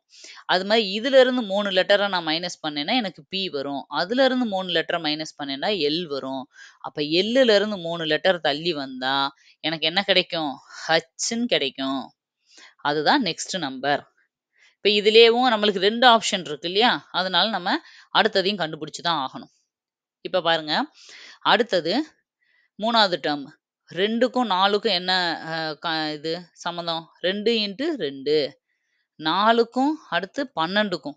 அது மாரி இதுல இருந்து 3 லெட்டர நான் மைனஸ் பண்ணேன்னா எனக்கு பி வரும். அதுல இருந்து 3 லெட்டர மைனஸ் பண்ணேன்னா எல் வரும். அப்ப எல்லுல இருந்து 3 லெட்டர் தள்ளி வந்தா எனக்கு என்ன கிடைக்கும்? ஹச்ன்னு கிடைக்கும். அதுதான் நெக்ஸ்ட் நம்பர். இப்ப இதுலயேவும் நம்மளுக்கு 2 ஆப்ஷன் இருக்கு இல்லையா? அதனால நம்ம அடுத்ததையும் கண்டுபிடிச்சு தான் ஆகணும். இப்ப பாருங்க. அடுத்தது 3வது டெர்ம். 2க்கும் 4க்கும் என்ன அ க இது சம்மந்தம்? 2 இன்டு 2. 4க்கும் அடுத்து 12க்கும்.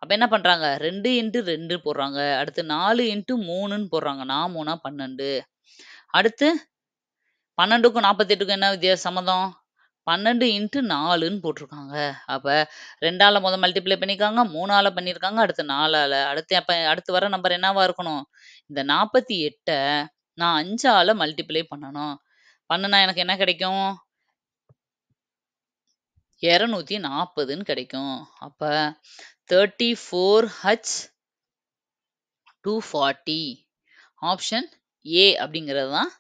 அப்ப என்ன பண்றாங்க? 2 இன்டு 2 போடுறாங்க. அடுத்து 4 இன்டு 3ன்னு போடுறாங்க. 4 3 12. அடுத்து 12க்கும் 48க்கும் என்ன சம்மந்தம்? 12 இன்டு 4ன்னு போட்டிருக்காங்க. அப்ப 2ஆல மல்டிப்ளை பண்ணியிருக்காங்க. 3ஆல பண்ணியிருக்காங்க. அடுத்து 4ஆல. அடுத்து வர நம்பர் என்னவா இருக்கணும்? இந்த 48 நான் 5ஆல மல்டிப்ளை பண்ணணும். பண்ணுனா எனக்கு என்ன கிடைக்கும்? 240ன்னு கிடைக்கும். அப்ப 34H 240. ஆப்ஷன் ஏ அப்படிங்கிறது தான்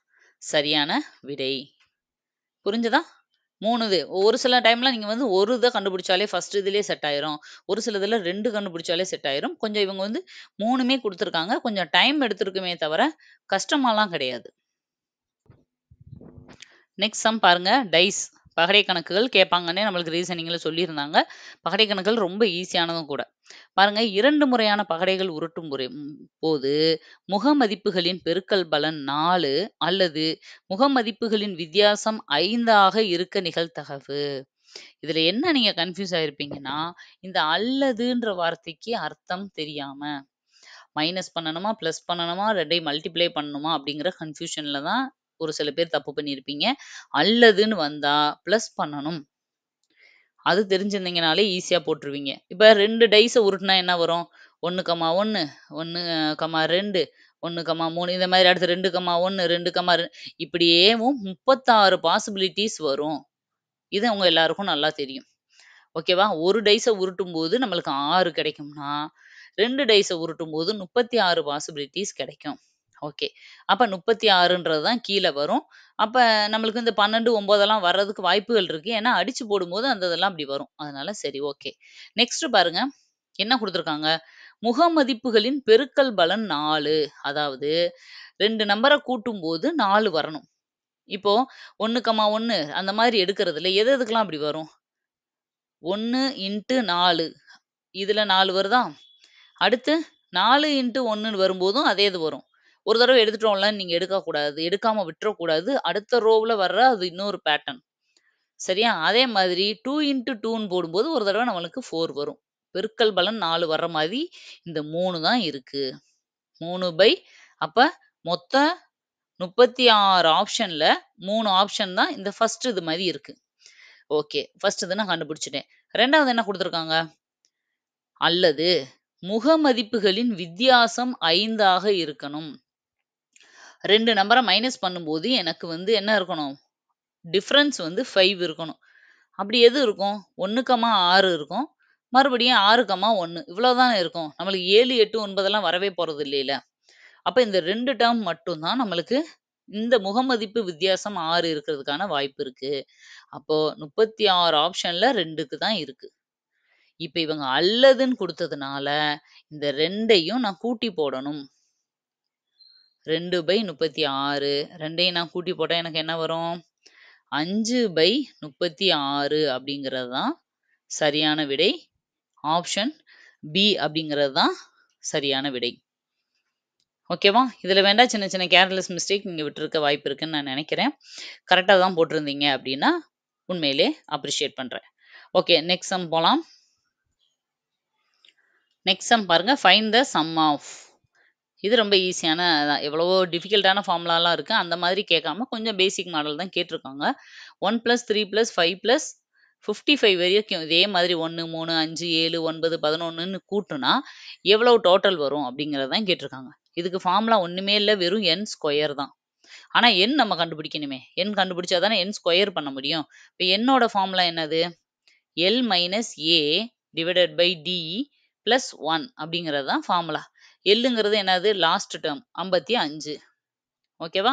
சரியான விடை. புரிஞ்சதா? 3 இது. ஒரு சில டைம்ல நீங்க வந்து ஒரு இத கண்டுபிடிச்சாலே ஃபர்ஸ்ட் இதுலயே செட் ஆயிரும். ஒரு சில இதுல 2 கண்டுபிடிச்சாலே செட் ஆயிரும். கொஞ்சம் இவங்க வந்து 3மே குடுத்துருக்காங்க. கொஞ்சம் டைம் எடுத்திருக்குமே தவிர, கஷ்டமாலாம் கிடையாது. நெக்ஸ்ட் சம் பாருங்க. டைஸ். பகடை கணக்குகள் கேட்பாங்கன்னே நம்மளுக்கு ரீசனிங்ல சொல்லியிருந்தாங்க. பகடை கணக்குகள் ரொம்ப ஈஸியானதும் கூட. பாருங்க 2 முறையான பகடைகள் உருட்டும் போது முகமதிப்புகளின் பெருக்கல் பலன் 4 அல்லது முகமதிப்புகளின் வித்தியாசம் 5 ஆக இருக்க நிகழ்தகவு. இதுல என்ன நீங்க கன்ஃபியூஸ் ஆயிருப்பீங்கன்னா, இந்த அல்லதுன்ற வார்த்தைக்கு அர்த்தம் தெரியாம, மைனஸ் பண்ணணுமா, பிளஸ் பண்ணணுமா, 2யும் மல்டிப்ளை பண்ணணுமா அப்படிங்கிற கன்ஃபியூஷன்ல தான் ஒரு சில பேர் தப்பு பண்ணியிருப்பீங்க. அல்லதுன்னு வந்தா பிளஸ் பண்ணணும். அது தெரிஞ்சிருந்தீங்கனாலே ஈஸியா போட்டுருவீங்க. இப்ப 2 டைஸ உருட்டுனா என்ன வரும்? 1,1, 1,2, 1,3 இந்த மாதிரி அடுத்து 2,1, 2, இப்படியேவும் 36 பாசிபிலிட்டீஸ் வரும். இது உங்க எல்லாருக்கும் நல்லா தெரியும். ஓகேவா? ஒரு டைஸ உருட்டும்போது நம்மளுக்கு 6 கிடைக்கும்னா, 2 டைஸ உருட்டும்போது 36 பாசிபிலிட்டீஸ் கிடைக்கும். ஓகே. அப்ப 36ன்றது தான் கீழ வரும். அப்ப நம்மளுக்கு இந்த 12, 9 வர்றதுக்கு வாய்ப்புகள் இருக்கு. ஏன்னா அடிச்சு போடும்போது அந்த இதெல்லாம் அப்படி வரும். அதனால சரி ஓகே. நெக்ஸ்ட் பாருங்க. என்ன குடுத்துருக்காங்க? முகமதிப்புகளின் பெருக்கல் பலன் 4. அதாவது 2 நம்பர கூட்டும்போது 4 வரணும். இப்போ 1,1 அந்த மாதிரி எடுக்கிறதுல எது எதுக்கெல்லாம் அப்படி வரும்? 1 இன்டு 4 இதுல 4 வருதா? அடுத்து 4 இன்டு 1ன்னு வரும்போதும் அதே இது வரும். ஒரு தடவ எடுத்துட்டோம்லன்னு நீங்க எடுக்கக்கூடாது. எடுக்காம விட்டுறக்கூடாது. அடுத்த ரோவ்ல வர்ற அது இன்னொரு பேட்டர்ன். சரியா? அதே மாதிரி 2 இன்டு 2ன்னு போடும்போது ஒரு தடவ நம்மளுக்கு 4 வரும். பெருக்கல் பலன் 4 வர்ற மாதிரி இந்த 3 தான் இருக்கு. 3 அப்ப மொத்தம் 36 ஆப்ஷன்ல 3 ஆப்ஷன் தான் இந்த ஃபர்ஸ்ட் இது மாதிரி இருக்கு. ஓகே. ஃபர்ஸ்ட் இது நான் கண்டுபிடிச்சுட்டேன். 2வது என்ன குடுத்துருக்காங்க? அல்லது முகமதிப்புகளின் வித்தியாசம் 5ஆக இருக்கணும். 2 நம்பர மைனஸ் பண்ணும்போது எனக்கு வந்து என்ன இருக்கணும்? டிஃபரன்ஸ் வந்து 5 இருக்கணும். அப்படி எது இருக்கும்? 1,6 இருக்கும். மறுபடியும் 6,1 இவ்வளவுதான் இருக்கும். நம்மளுக்கு 7, 8, 9 வரவே போறது இல்லைல. அப்ப இந்த 2 டெர்ம் மட்டும் தான் நம்மளுக்கு இந்த முகமதிப்பு வித்தியாசம் 6 இருக்கிறதுக்கான வாய்ப்பு இருக்கு. அப்போ 36 ஆப்ஷன்ல 2க்கு தான் இருக்கு. இப்ப இவங்க அல்லதுன்னு குடுத்ததுனால, இந்த 2யும் நான் கூட்டி போடணும். 2/36 2யும் நான் கூட்டி போட்டா எனக்கு என்ன வரும்? 5/36 அப்படிங்கிறது தான் சரியான விடை. ஆப்ஷன் பி அப்படிங்கிறது தான் சரியான விடை. ஓகேவா? இதுல வேண்டா சின்ன சின்ன கேர்லெஸ் மிஸ்டேக் நீங்க விட்டுருக்க வாய்ப்பு இருக்குன்னு நான் நினைக்கிறேன். கரெக்ட்டா தான் போட்டிருந்தீங்க அப்படின்னா, உண்மையிலே அப்ரிஷியேட் பண்றேன். ஓகே, நெக்ஸ்ட் சம் போலாம். நெக்ஸ்ட் சம் பாருங்க. Find the sum of. இது ரொம்ப ஈஸியான எவ்வளவோ டிஃபிகல்ட்டான ஃபார்முலாலாம் இருக்கு. அந்த மாதிரி கேட்காம கொஞ்சம் பேசிக் மாடல் தான் கேட்டிருக்காங்க. 1 + 3 + 5 + 55 வரைக்கும் இதே மாதிரி 1, 3, 5, 7, 9, 11ன்னு கூட்டுனா எவ்வளவு டோட்டல் வரும் அப்படிங்கிறது தான் கேட்டிருக்காங்க. இதுக்கு ஃபார்முலா ஒண்ணுமே இல்ல. வெறும் n ஸ்கொயர் தான். ஆனா n நம்ம கண்டுபிடிக்கணுமே. n கண்டுபிடிச்சா தானே n ஸ்கொயர் பண்ண முடியும். இப்ப n ஓட ஃபார்முலா என்னது? L - A / D + 1 அப்படிங்கிறது தான் ஃபார்முலா. Lங்கிறது என்னது? Last term 55. ஓகேவா?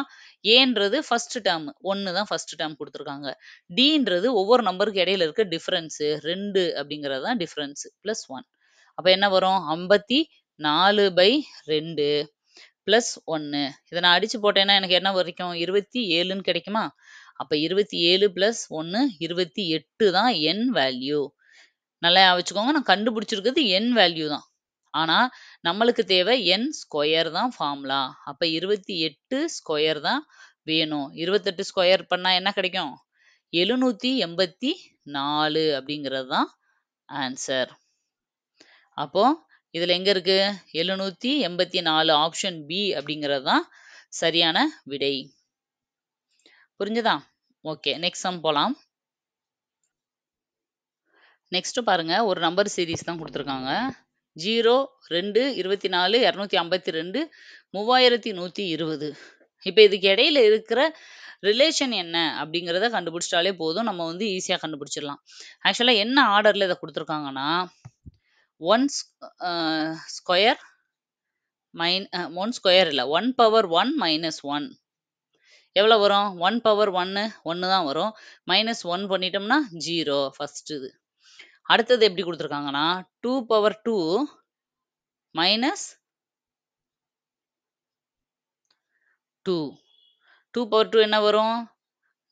ஏன்றது ஃபர்ஸ்ட் டெர்ம் 1 தான் ஃபர்ஸ்ட் டெர்ம் குடுத்துருக்காங்க. டீன்றது ஒவ்வொரு நம்பருக்கு இடையில இருக்க டிஃபரன்ஸ் 2 அப்படிங்கிறது தான் டிஃபரன்ஸ் + 1. அப்ப என்ன வரும்? 54/2 + 1. இத நான் அடிச்சு போட்டேன்னா எனக்கு என்ன வரைக்கும்? 27ன்னு கிடைக்குமா? அப்ப 27 + 1 28 தான் n வேல்யூ. நல்லா ஞாபகம் வச்சுக்கோங்க. நான் கண்டுபிடிச்சிருக்கிறது n வேல்யூ தான். ஆனா, நம்மளுக்கு தேவை n ஸ்கொயர் தான் ஃபார்முலா. அப்ப 28 ஸ்கொயர் தான் வேணும். 28 ஸ்கொயர் பண்ணா என்ன கிடைக்கும்? 784 அப்படிங்கிறது தான் ஆன்சர். அப்போ இதுல எங்க இருக்கு? 784 ஆப்ஷன் பி அப்படிங்கிறது தான் சரியான விடை. புரிஞ்சதா? ஓகே, நெக்ஸ்ட் சம் போலாம். நெக்ஸ்ட் பாருங்க. ஒரு நம்பர் சீரிஸ் தான் குடுத்துருக்காங்க. 0, 2, 24, 252, 3120. இப்ப இதுக்கு இடையில இருக்கிற ரிலேஷன் என்ன அப்படிங்கிறத கண்டுபிடிச்சிட்டாலே போதும். நம்ம வந்து ஈஸியா கண்டுபிடிச்சிடலாம். ஆக்சுவலா என்ன ஆர்டர்ல இத குடுத்துருக்காங்கன்னா, 1 ஸ்கொயர் 1 ஸ்கொயர் இல்ல. 1/1 - 1 எவ்வளவு வரும்? 1/1 1 தான் வரும். -1 பண்ணிட்டோம்னா 0 ஃபர்ஸ்ட் இது. அடுத்தது எப்படி குடுத்துருக்காங்கன்னா, 2/2 - 2. 2/2 என்ன வரும்?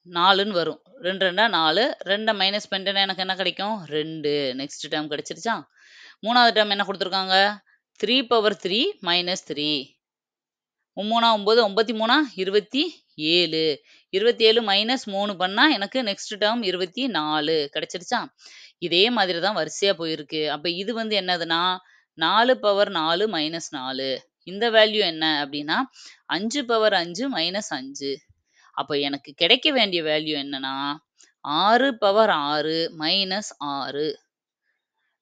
4ன்னு வரும். 2 2 4. 2 மைனஸ் பண்ணிட்டேன்னா எனக்கு என்ன கிடைக்கும்? 2. நெக்ஸ்ட் டேர்ம் கிடைச்சிருச்சா? 3வது டேர்ம் என்ன குடுத்துருக்காங்க? 3/3 - 3. 3 9 9 3 27. 27 - 3 பண்ணா எனக்கு நெக்ஸ்ட் டேர்ம் 24 கிடைச்சிருச்சா? இதே மாதிரி தான் வரிசையா போயிருக்கு. அப்ப இது வந்து என்னதுன்னா, 4/4 - 4. இந்த வேல்யூ என்ன அப்படின்னா, 5/5 - 5. அப்ப எனக்கு கிடைக்க வேண்டிய வேல்யூ என்னன்னா, 6/6 - 6.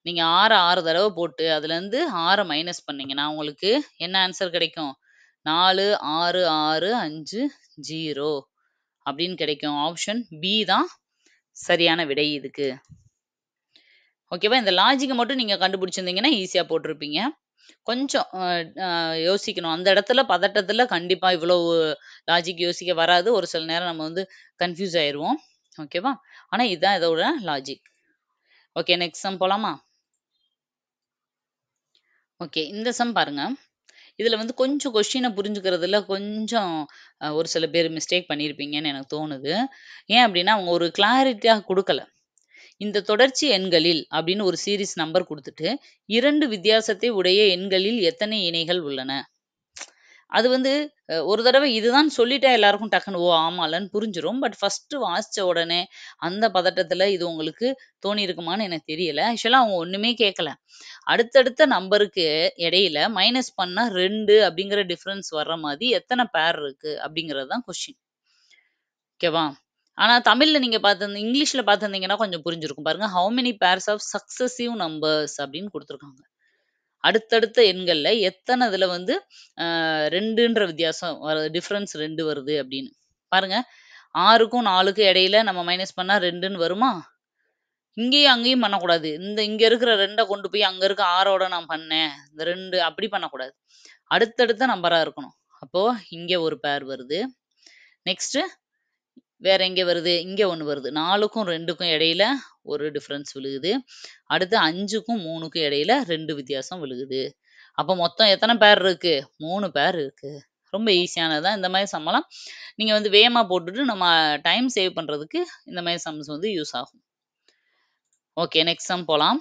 நீங்க 6 6 தடவ போட்டு அதுலருந்து 6 மைனஸ் பண்ணீங்கன்னா, உங்களுக்கு என்ன ஆன்சர் கிடைக்கும்? 4 6 6 5 0 அப்படின்னு கிடைக்கும். ஆப்ஷன் பி தான் சரியான விடை இதுக்கு. ஓகேவா? இந்த லாஜிக்க மட்டும் நீங்க கண்டுபிடிச்சிருந்தீங்கன்னா, ஈஸியா போட்டிருப்பீங்க. கொஞ்சம் யோசிக்கணும். அந்த இடத்துல பதட்டத்துல கண்டிப்பா இவ்வளவு லாஜிக் யோசிக்க வராது. ஒரு சில நேரம் நம்ம வந்து கன்ஃப்யூஸ் ஆயிருவோம். ஓகேவா? ஆனா இதுதான் இதோட லாஜிக். ஓகே, நெக்ஸ்ட் சம் போலாமா? ஓகே, இந்த சம் பாருங்க. இதுல வந்து கொஞ்சம் கொஸ்டின புரிஞ்சுக்கிறதுல கொஞ்சம் ஒரு சில பேர் மிஸ்டேக் பண்ணியிருப்பீங்கன்னு எனக்கு தோணுது. ஏன் அப்படின்னா, அவங்க ஒரு கிளாரிட்டியா குடுக்கல. இந்த தொடர்ச்சி எண்களில் அப்படின்னு ஒரு சீரிஸ் நம்பர் குடுத்துட்டு, 2 வித்தியாசத்தை உடைய எண்களில் எத்தனை இணைகள் உள்ளன? அது வந்து ஒரு தடவ இதுதான் சொல்லிட்டா எல்லாருக்கும் டக்குனு, ஓ! ஆமால்லன்னு புரிஞ்சிரும். பட் ஃபர்ஸ்ட்டு வாசிச்ச உடனே, அந்த பதட்டத்துல இது உங்களுக்கு தோணியிருக்குமான்னு எனக்கு தெரியல. ஆக்சுவலா அவங்க ஒண்ணுமே கேட்கல. அடுத்தடுத்த நம்பருக்கு இடையில மைனஸ் பண்ணா 2 அப்படிங்கிற டிஃபரன்ஸ் வர்ற மாரி எத்தன பேர் இருக்கு? அப்படிங்கிறது தான் கொஸ்டின். ஓகேவா? ஆனா தமிழ்ல நீங்க இங்கிலீஷ்ல பார்த்திருந்தீங்கன்னா கொஞ்சம் புரிஞ்சிருக்கும். பாருங்க. How many pairs of successive numbers அப்படின்னு குடுத்துருக்காங்க. அடுத்தடுத்த எண்கள்ல எத்தன இதுல வந்து 2ன்ற வித்தியாசம் டிஃபரன்ஸ் 2 வருது அப்படின்னு. பாருங்க. 6க்கும் 4க்கும் இடையில நம்ம மைனஸ் பண்ணா 2ன்னு வருமா? இங்கேயும் அங்கேயும் பண்ணக்கூடாது. இங்க இருக்கிற 2 கொண்டு போய் அங்க இருக்க 6ஓட நான் பண்ணேன். இந்த 2 அப்படி பண்ணக்கூடாது. அடுத்தடுத்த நம்பரா இருக்கணும். அப்போ இங்க ஒரு பேர் வருது. நெக்ஸ்ட்டு வேற எங்க வருது? இங்க 1 வருது. 4க்கும் 2க்கும் இடையில ஒரு டிஃபரன்ஸ் விழுகுது. அடுத்து 5க்கும் 3க்கும் இடையில 2 வித்தியாசம் விழுகுது. அப்ப மொத்தம் எத்தன பேர் இருக்கு? 3 பேர் இருக்கு. ரொம்ப ஈஸியானது தான். இந்த மாரி சம்மெல்லாம் நீங்க வந்து வேகமா போட்டுட்டு நம்ம டைம் சேவ் பண்றதுக்கு இந்த மாரி சம்ஸ் வந்து யூஸ் ஆகும். ஓகே. நெக்ஸ்ட் சம் போலாம்.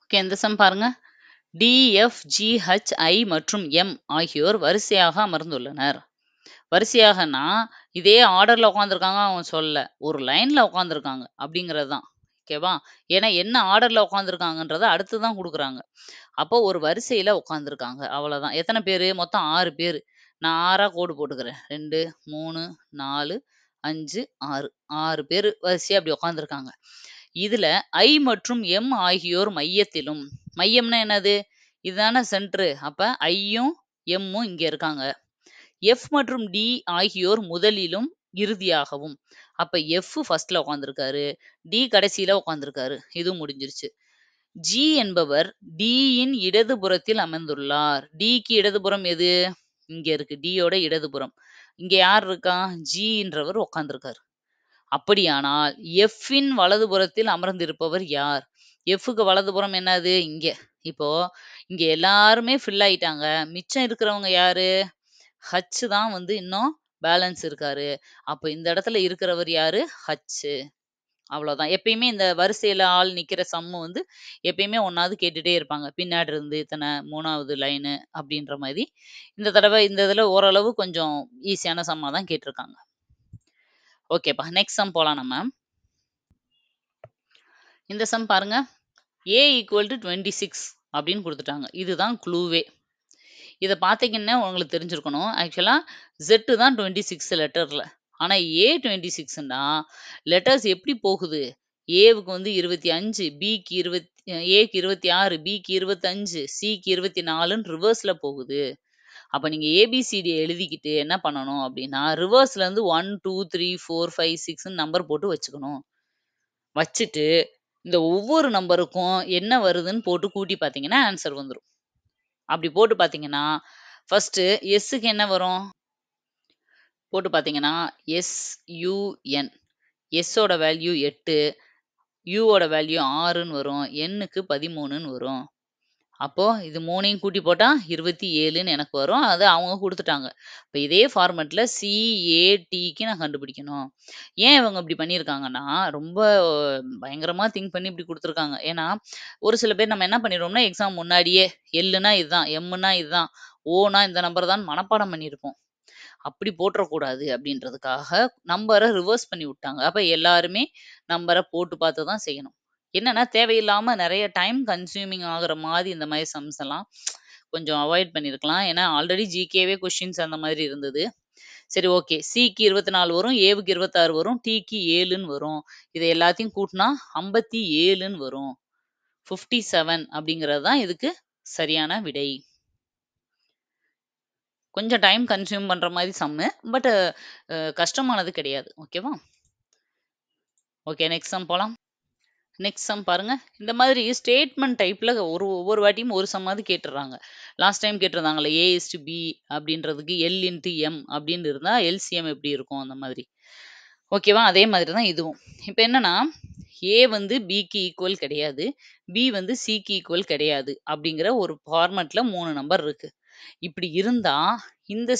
ஓகே. இந்த சம் பாருங்க. டி, எஃப், ஜி, ஹச், ஐ மற்றும் எம் ஆகியோர் வரிசையாக அமர்ந்துள்ளனர். வரிசையாகன்னா, இதே ஆர்டர்ல உட்காந்துருக்காங்க அவங்க சொல்லல. ஒரு லைன்ல உட்காந்துருக்காங்க அப்படிங்கிறது தான். ஓகேவா? ஏன்னா என்ன ஆர்டர்ல உட்காந்துருக்காங்கன்றத அடுத்து தான் குடுக்குறாங்க. அப்போ ஒரு வரிசையில உட்காந்துருக்காங்க. அவ்வளோதான். எத்தன பேரு? மொத்தம் 6 பேரு. நான் 6ஆ கோடு போட்டுக்கிறேன். 2, 3, 4, 5, 6. 6 பேரு வரிசையா அப்படி உட்காந்துருக்காங்க. இதுல ஐ மற்றும் எம் ஆகியோர் மையத்திலும் மையம்னா என்னது? இதுதானே சென்டரு. அப்ப ஐயும், எம்மும் இங்க இருக்காங்க. எஃப் மற்றும் டி ஆகியோர் முதலிலும், இறுதியாகவும். அப்ப எஃப் ஃபர்ஸ்ட்ல உட்கார்ந்திருக்காரு. டி கடைசியில உட்கார்ந்திருக்காரு. இது முடிஞ்சிருச்சு. ஜி என்பவர் டியின் இடதுபுறத்தில் அமர்ந்துள்ளார். டிக்கு இடதுபுறம் எது? இங்க இருக்கு. டியோட இடதுபுறம். இங்க யார் இருக்கா? ஜின்றவர் உட்கார்ந்திருக்காரு. அப்படியானால் எஃப்பின் வலதுபுறத்தில் அமர்ந்திருப்பவர் யார்? எஃப்க்கு வலதுபுறம் என்னது? இங்க. இப்போ இங்க எல்லாருமே ஃபில் ஆயிட்டாங்க. மிச்சம் இருக்கிறவங்க யாரு? ஹச் தான் வந்து இன்னும் பேலன்ஸ் இருக்காரு. அப்ப இந்த இடத்துல இருக்கிறவர் யாரு? ஹச். அவ்வளோதான். எப்பயுமே இந்த வரிசையில ஆள் நிக்கிற சம்மு வந்து எப்பயுமே ஒண்ணாவது கேட்டுட்டே இருப்பாங்க. பின்னாடி இருந்து இத்தன 3வது லைனு அப்படின்ற மாரி. இந்த தடவ இந்த இதுல ஓரளவு கொஞ்சம் ஈஸியான சம்மா தான் கேட்டிருக்காங்க. ஓகேப்பா. நெக்ஸ்ட் சம் போலாம் நம்ம. இந்த சம் பாருங்க. A = 26 அப்படின்னு குடுத்துட்டாங்க. இதுதான் க்ளூவே. இத பார்த்தீங்கன்னா உங்களுக்கு தெரிஞ்சிருக்கணும். ஆக்சுவலா Z தான் 26 லெட்டர்ல. ஆனா A26ன்னா லெட்டர்ஸ் எப்படி போகுது? ஏவுக்கு வந்து 25, பிக்கு 20 ஏக்கு 26, பிக்கு 25, சிக்கு 24ன்னு ரிவர்ஸ்ல போகுது. அப்ப நீங்க ஏபிசிடி எழுதிக்கிட்டு என்ன பண்ணணும் அப்படின்னா, ரிவர்ஸ்ல இருந்து 1, 2, 3, 4, 5, 6ன்னு நம்பர் போட்டு வச்சுக்கணும். வச்சுட்டு இந்த ஒவ்வொரு நம்பருக்கும் என்ன வருதுன்னு போட்டு கூட்டி பார்த்தீங்கன்னா, ஆன்ஸர் வந்துரும். அப்படி போட்டு பார்த்தீங்கன்னா, ஃபர்ஸ்ட்டு எஸ்ஸுக்கு என்ன வரும்? போட்டு பார்த்தீங்கன்னா, எஸ்யூஎன். எஸ்ஸோட வேல்யூ 8, யூவோட வேல்யூ 6ன்னு வரும். என்னுக்கு 13ன்னு வரும். அப்போ இது 3யும் கூட்டி போட்டா 27ன்னு எனக்கு வரும். அது அவங்க குடுத்துட்டாங்க. இப்ப இதே ஃபார்மேட்ல சிஏடிக்கு நான் கண்டுபிடிக்கணும். ஏன் இவங்க இப்படி பண்ணியிருக்காங்கன்னா, ரொம்ப பயங்கரமா திங்க் பண்ணி இப்படி குடுத்துருக்காங்க. ஏன்னா, ஒரு சில பேர் நம்ம என்ன பண்ணிருவோம்னா, எக்ஸாம் முன்னாடியே எல்லுன்னா இதுதான், எம்முன்னா இதுதான், ஓன்னா இந்த நம்பர் தான் மனப்பாடம் பண்ணியிருப்போம். அப்படி போட்றக்கூடாது அப்படின்றதுக்காக நம்பர ரிவர்ஸ் பண்ணி விட்டாங்க. அப்ப எல்லாருமே நம்பர போட்டு பார்த்து தான் செய்யணும். என்னன்னா, தேவையில்லாம நெறைய டைம் கன்சியூமிங் ஆகுற மாரி இந்த மாரி சம்ஸ் எல்லாம் கொஞ்சம் அவாய்ட் பண்ணியிருக்கலாம். ஏன்னா, ஆல்ரெடி ஜிகேவே கொஸ்டின்ஸ் அந்த மாதிரி இருந்தது. சரி ஓகே. சிக்கு 24 வரும், ஏவுக்கு 26 வரும், டிக்கு 7ன்னு வரும். இத எல்லாத்தையும் கூட்டுனா 57ன்னு வரும். 57 அப்படிங்கிறது தான் இதுக்கு சரியான விடை. கொஞ்சம் டைம் கன்சியூம் பண்ற மாரி சம்மு. பட் கஷ்டமானது கிடையாது. ஓகேவா? ஓகே. நெக்ஸ்ட் சம் போலாம். நெக்ஸ்ட் சம் பாருங்க. இந்த மாதிரி ஸ்டேட்மெண்ட் டைப்ல ஒவ்வொரு வாட்டியும் ஒரு சம்மாவது கேட்டுர்றாங்க. லாஸ்ட் டைம் கேட்டிருந்தாங்கல்ல, A:B அப்படின்றதுக்கு L:M அப்படின்னு இருந்தா எல்சிஎம் எப்படி இருக்கும்? அந்த மாதிரி. ஓகேவா? அதே மாதிரி தான் இதுவும். இப்ப என்னன்னா, A வந்து Bக்கு ஈக்குவல் கிடையாது. B வந்து Cக்கு ஈக்குவல் கிடையாது. அப்படிங்கிற ஒரு ஃபார்மட்ல 3 நம்பர் இருக்கு. இப்படி இருந்தா, இந்த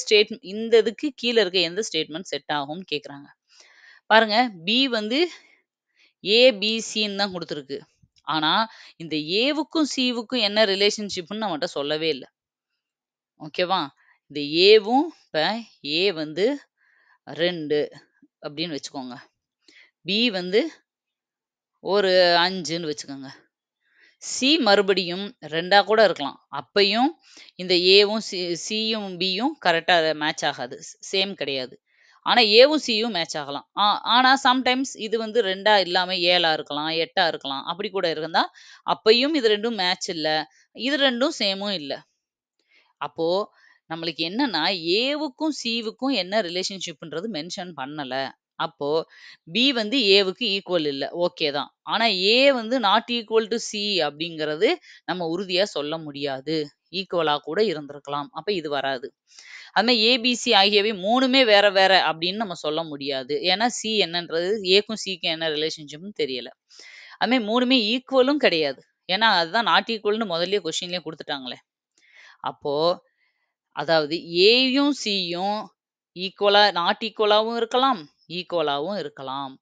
இதுக்கு கீழ இருக்க எந்த ஸ்டேட்மெண்ட் செட் ஆகும்னு கேட்குறாங்க. பாருங்க, B வந்து ஏபிசின்னு தான் குடுத்துருக்கு. ஆனா, இந்த ஏவுக்கும், சிவுக்கும் என்ன ரிலேஷன்ஷிப்ன்னு நம்மட்ட சொல்லவே இல்ல. ஓகேவா? இந்த ஏவும் இப்ப ஏ வந்து 2 அப்படின்னு வச்சுக்கோங்க. பி வந்து ஒரு 5ன்னு வச்சுக்கோங்க. சி மறுபடியும் 2ஆ கூட இருக்கலாம். அப்பயும் இந்த ஏவும் சியும் பியும் கரெக்ட்டா மேட்ச் ஆகாது. சேம் கிடையாது. ஆனா ஏவும் சியும் மேட்ச் ஆகலாம். ஆனா சம்டைம்ஸ் இது வந்து 2ஆ இல்லாம 7ஆ இருக்கலாம், 8ஆ இருக்கலாம். அப்படி கூட இருந்தா, அப்பயும் இது 2ம் மேட்ச் இல்ல. இது 2ம் சேமும் இல்ல. அப்போ நம்மளுக்கு என்னன்னா, ஏவுக்கும் சிவுக்கும் என்ன ரிலேஷன்ஷிப்ன்றது மென்ஷன் பண்ணல. அப்போ பி வந்து ஏவுக்கு ஈக்குவல் இல்ல. ஓகே தான். ஆனா ஏ வந்து நாட் ஈக்குவல் டூ சி அப்படிங்கிறது நம்ம உறுதியா சொல்ல முடியாது. ஈக்குவலா கூட இருந்திருக்கலாம். அப்ப இது வராது. அது மாரி ஏபிசி ஆகியவை 3மே வேற வேற அப்படின்னு நம்ம சொல்ல முடியாது. ஏன்னா சி என்னன்றது ஏக்கும் சிக்கும் என்ன ரிலேஷன்ஷிப்னு தெரியல. அது மாரி 3மே ஈக்குவலும் கிடையாது. ஏன்னா அதுதான் நாட் ஈக்குவல்னு முதல்லயே கொஸ்டின்லயே குடுத்துட்டாங்களே. அப்போ அதாவது ஏயும் சியும் நாட் ஈக்குவலாவும் இருக்கலாம், ஈக்குவலாவும் இருக்கலாம்.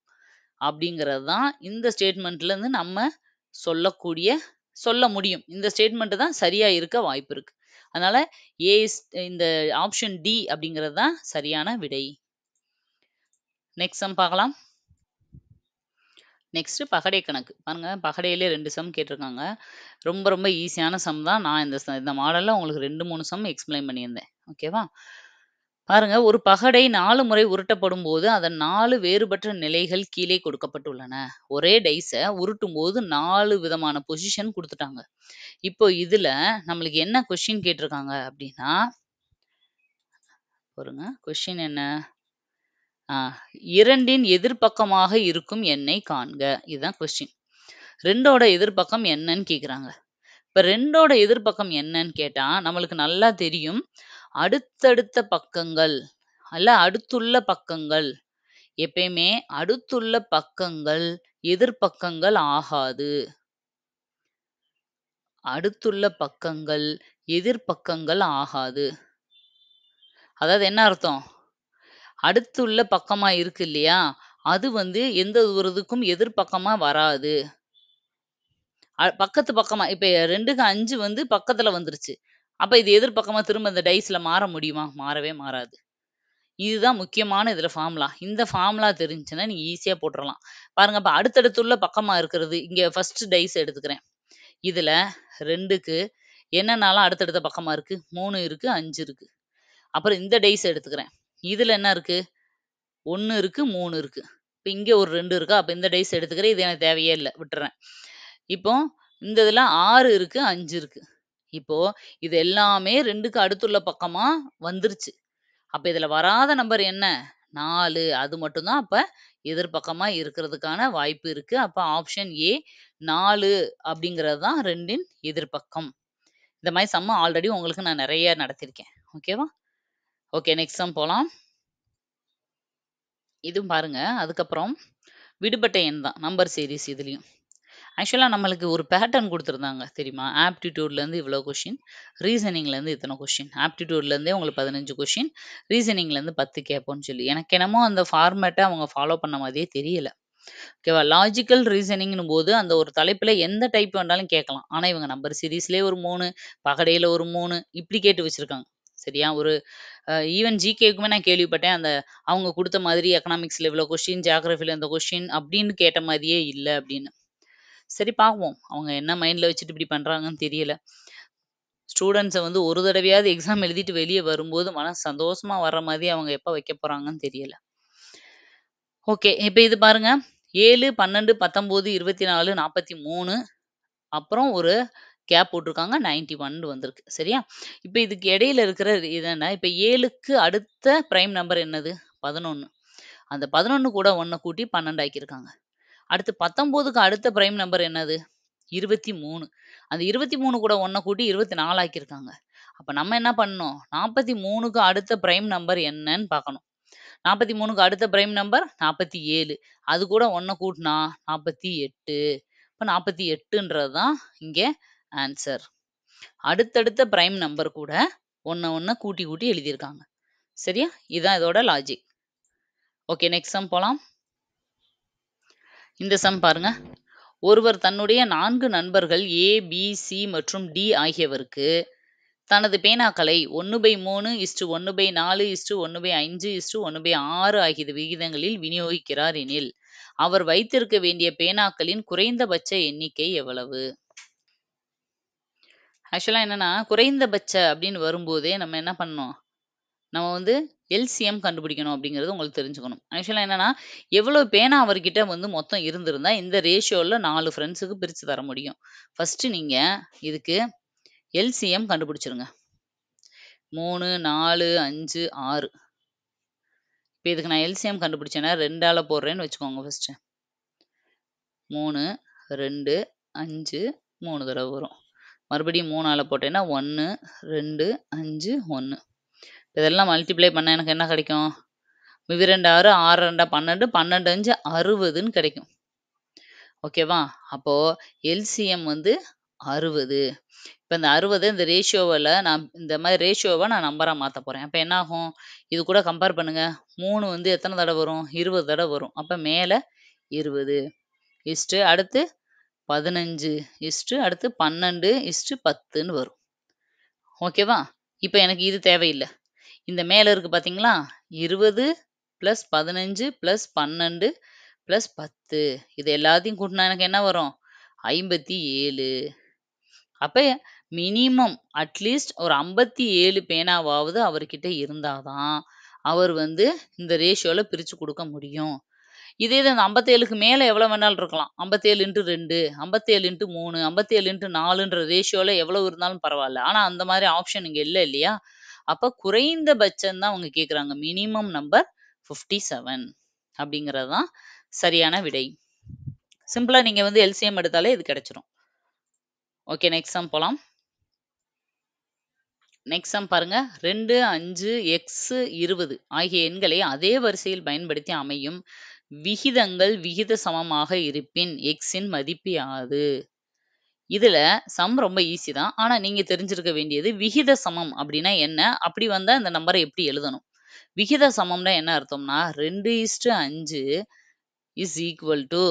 அப்படிங்கிறது தான் இந்த ஸ்டேட்மெண்ட்ல இருந்து நம்ம சொல்லக்கூடிய சொல்ல முடியும். இந்த ஸ்டேட்மெண்ட் தான் சரியா இருக்க வாய்ப்பு இருக்கு. அதனால ஏ இஸ் இந்த ஆப்ஷன் டி அப்படிங்கிறது தான் சரியான விடை. நெக்ஸ்ட் சம் பார்க்கலாம். நெக்ஸ்ட் பகடை கணக்கு. பாருங்க பகடையிலே 2 சம் கேட்டிருக்காங்க. ரொம்ப ரொம்ப ஈஸியான சம் தான். நான் இந்த மாடல்ல உங்களுக்கு 2, 3 சம் எக்ஸ்பிளைன் பண்ணியிருந்தேன். ஓகேவா? பாருங்க ஒரு பகடை 4 முறை உருட்டப்படும்போது, அதன் 4 வேறுபட்ட நிலைகள் கீழே கொடுக்கப்பட்டுள்ளன. ஒரே டைஸ உருட்டும்போது 4 விதமான பொசிஷன் குடுத்துட்டாங்க. இப்போ இதுல நம்மளுக்கு என்ன கொஸ்டின் கேட்டிருக்காங்க அப்படின்னா, பாருங்க கொஸ்டின் என்ன? ஆ 2ன் எதிர்பக்கமாக இருக்கும் எண்ணை காண்க. இதுதான் கொஸ்டின். 2ஓட எதிர்பக்கம் என்னன்னு கேக்குறாங்க. இப்ப 2ஓட எதிர்பக்கம் என்னன்னு கேட்டா, நம்மளுக்கு நல்லா தெரியும். அடுத்தடுத்த பக்கங்கள் அல்ல அடுத்துள்ள பக்கங்கள். எப்பயுமே அடுத்துள்ள பக்கங்கள் எதிர்பக்கங்கள் ஆகாது. அடுத்துள்ள பக்கங்கள் எதிர்பக்கங்கள் ஆகாது. அதாவது என்ன அர்த்தம்? அடுத்துள்ள பக்கமா இருக்கு இல்லையா? அது வந்து எந்த ஒரு இதுக்கும் எதிர்பக்கமா வராது. பக்கத்து பக்கமா இப்ப 2க்கு 5 வந்து பக்கத்துல வந்துருச்சு. அப்ப இது எதிர்பக்கமா திரும்ப இந்த டைஸ்ல மாற முடியுமா? மாறவே மாறாது. இதுதான் முக்கியமான இதுல ஃபார்முலா. இந்த ஃபார்முலா தெரிஞ்சுச்சுன்னா, நீங்க ஈஸியா போட்டுறலாம். பாருங்க இப்ப அடுத்தடுத்துள்ள பக்கமா இருக்கிறது. இங்க ஃபர்ஸ்ட் டைஸ் எடுத்துக்கிறேன். இதுல 2க்கு என்னென்னலாம் அடுத்தடுத்த பக்கமா இருக்கு? 3 இருக்கு, 5 இருக்கு. அப்புறம் இந்த டைஸ் எடுத்துக்கிறேன். இதுல என்ன இருக்கு? 1 இருக்கு, 3 இருக்கு. இப்ப இங்க ஒரு 2 இருக்கா? அப்ப இந்த டைஸ் எடுத்துக்கிறேன். இது எனக்கு தேவையே இல்ல. விட்டுறேன். இப்போ இந்த இதுல 6 இருக்கு, 5 இருக்கு. இப்போ இது எல்லாமே 2க்கு அடுத்துள்ள பக்கமா வந்துருச்சு. அப்ப இதுல வராத நம்பர் என்ன? 4. அது மட்டும் தான் அப்ப எதிர்பக்கமா இருக்கிறதுக்கான வாய்ப்பு இருக்கு. அப்ப ஆப்ஷன் ஏ 4 அப்படிங்கிறது தான் 2ன் எதிர்பக்கம். இந்த மாரி சம்ம ஆல்ரெடி உங்களுக்கு நான் நெறைய நடத்தியிருக்கேன். ஓகேவா? ஓகே நெக்ஸ்ட் சம் போலாம். இதுவும் பாருங்க. அதுக்கப்புறம் விடுபட்ட எண் தான். நம்பர் சீரிஸ் இதுலயும். ஆக்சுவலா நம்மளுக்கு ஒரு பேட்டர்ன் குடுத்துருந்தாங்க தெரியுமா? ஆப்டிட்யூட்லேருந்து இவ்வளோ கொஸ்டின், ரீசனிங்லேருந்து இத்தன கொஸ்டின். ஆப்டிட்யூட்லேருந்தே உங்களுக்கு 15 கொஸ்டின், ரீசனிங்லேருந்து 10 கேட்போம்ன்னு சொல்லி. எனக்கு என்னமோ அந்த ஃபார்மேட்ட அவங்க ஃபாலோ பண்ண மாதிரியே தெரியல. ஓகேவா? லாஜிக்கல் ரீசனிங்ன்னும் போது அந்த ஒரு தலைப்புல எந்த டைப் வேணாலும் கேட்கலாம். ஆனா இவங்க நம்பர் சீரிஸ்லயே ஒரு 3, பகடையில ஒரு 3 இப்படி கேட்டு வச்சிருக்காங்க. சரியா? ஒரு ஈவன் ஜிகேக்குமே நான் கேள்விப்பட்டேன். அந்த அவங்க குடுத்த மாதிரி எக்கனாமிக்ஸ்ல இவ்வளோ கொஸ்டின், ஜியோகிராஃபில இந்த கொஸ்டின் அப்படின்னு கேட்ட மாதிரியே இல்ல அப்படின்னு. சரி பார்ப்போம். அவங்க என்ன மைண்ட்ல வச்சுட்டு இப்படி பண்றாங்கன்னு தெரியல. ஸ்டூடண்ட்ஸ வந்து ஒரு தடவையாவது எக்ஸாம் எழுதிட்டு வெளிய வரும்போது மனசு சந்தோஷமா வர்ற மாதிரி அவங்க எப்ப வைக்க போறாங்கன்னு தெரியல. ஓகே. இப்ப இது பாருங்க. 7, 12, 19, 24, 43 அப்புறம் ஒரு கேப் போட்டுருக்காங்க. 91 வந்திருக்கு. சரியா? இப்ப இதுக்கு இடையில இருக்கிற இது என்ன? இப்ப 7க்கு அடுத்த பிரைம் நம்பர் என்னது? 11. அந்த 11 கூட 1 கூட்டி 12 ஆக்கியிருக்காங்க. அடுத்து 19க்கு அடுத்த பிரைம் நம்பர் என்னது? 23. அந்த 23 கூட 1 கூட்டி 24 ஆக்கியிருக்காங்க. அப்ப நம்ம என்ன பண்ணணும்? 43க்கு அடுத்த பிரைம் நம்பர் என்னன்னு பார்க்கணும். 43க்கு அடுத்த பிரைம் நம்பர் 47. அது கூட 1 கூட்டுனா 48. இப்ப 48ன்றது தான் இங்க ஆன்சர். அடுத்தடுத்த பிரைம் நம்பர் கூட 1 கூட்டி கூட்டி எழுதியிருக்காங்க. சரியா? இதான் இதோட லாஜிக். ஓகே நெக்ஸ்ட் சம் போலாம். இந்த சம் பாருங்க. ஒருவர் தன்னுடைய 4 நண்பர்கள் ஏ, பி, சி மற்றும் டி ஆகியவருக்கு தனது பேனாக்களை 1/3:1/4:1/5:1/6 ஆகிய விகிதங்களில் விநியோகிக்கிறார் எனில் அவர் வைத்திருக்க வேண்டிய பேனாக்களின் குறைந்தபட்ச எண்ணிக்கை எவ்வளவு? ஆக்சுவலா என்னன்னா, குறைந்தபட்ச அப்படின்னு வரும்போதே நம்ம என்ன பண்ணணும்? நம்ம வந்து எல்சிஎம் கண்டுபிடிக்கணும் அப்படிங்கிறது உங்களுக்கு தெரிஞ்சுக்கணும். ஆக்சுவலா என்னன்னா, எவ்வளோ பேனா அவர்கிட்ட வந்து மொத்தம் இருந்திருந்தா, இந்த ரேஷியோல 4 ஃப்ரெண்ட்ஸுக்கு பிரிச்சு தர முடியும். ஃபர்ஸ்ட்டு நீங்க இதுக்கு எல்சிஎம் கண்டுபிடிச்சிருங்க. 3, 4, 5, 6. இப்ப இதுக்கு நான் எல்சிஎம் கண்டுபிடிச்சேன்னா 2ஆல போடுறேன்னு வச்சுக்கோங்க ஃபர்ஸ்ட்டு. 3, 2, 5, 3 தடவ வரும். மறுபடியும் 3ஆல போட்டேன்னா 1, 2, 5, 1. இதெல்லாம் மல்டிப்ளை பண்ணா எனக்கு என்ன கிடைக்கும்? மிகு 2 6, 6 2 12, 12 5 60ன்னு கிடைக்கும். ஓகேவா? அப்போ எல்சிஎம் வந்து 60. இப்ப இந்த 60 இந்த ரேஷியோவுல நான் இந்த மாரி ரேஷியோவ நான் நம்பரா மாத்தப் போறேன். அப்ப என்ன ஆகும்? இது கூட கம்பேர் பண்ணுங்க. 3 வந்து எத்தன தடவ வரும்? 20 தடவ வரும். அப்ப மேல 20 அடுத்து 15 அடுத்து 12 10ன்னு வரும். ஓகேவா? இப்ப எனக்கு இது தேவையில்ல. இந்த மேல இருக்கு பார்த்தீங்களா? 20 + 15 + 12 + 10 இது எல்லாத்தையும் கூட்டுனா எனக்கு என்ன வரும்? 57. அப்ப மினிமம் அட்லீஸ்ட் ஒரு 57 பேனாவாவது அவர்கிட்ட இருந்தா தான், அவர் வந்து இந்த ரேஷியோல பிரிச்சு குடுக்க முடியும். இதே இது அந்த 57க்கு மேல எவ்வளோ வேணாலும் இருக்கலாம். 57 × 2, 57 × 3, 57 × 4ன்ற ரேஷியோல எவ்வளவு இருந்தாலும் பரவால்ல. ஆனா அந்த மாரி ஆப்ஷன் இங்க இல்ல இல்லையா? அப்ப குறைந்தபட்சம் தான் அவங்க கேட்குறாங்க. மினிமம் நம்பர் 57 அப்படிங்கிறது தான் சரியான விடை. சிம்பிளா நீங்க வந்து எல்சிஎம் எடுத்தாலே இது கிடைச்சிரும். ஓகே, நெக்ஸ்ட் சம் போலாம். நெக்ஸ்ட் சம் பாருங்க. 2, 5, x 20 ஆகிய எண்களை அதே வரிசையில் பயன்படுத்தி அமையும் விகிதங்கள் விகித சமமாக இருப்பின் xன் மதிப்பு யாது? இதுல சம் ரொம்ப ஈஸி தான். ஆனா நீங்க தெரிஞ்சிருக்க வேண்டியது விகித சமம் அப்படின்னா என்ன? அப்படி வந்தா இந்த நம்பரை எப்படி எழுதணும்? விகித சமம்னா என்ன அர்த்தம்னா 2:5 இஸ் ஈக்குவல் டு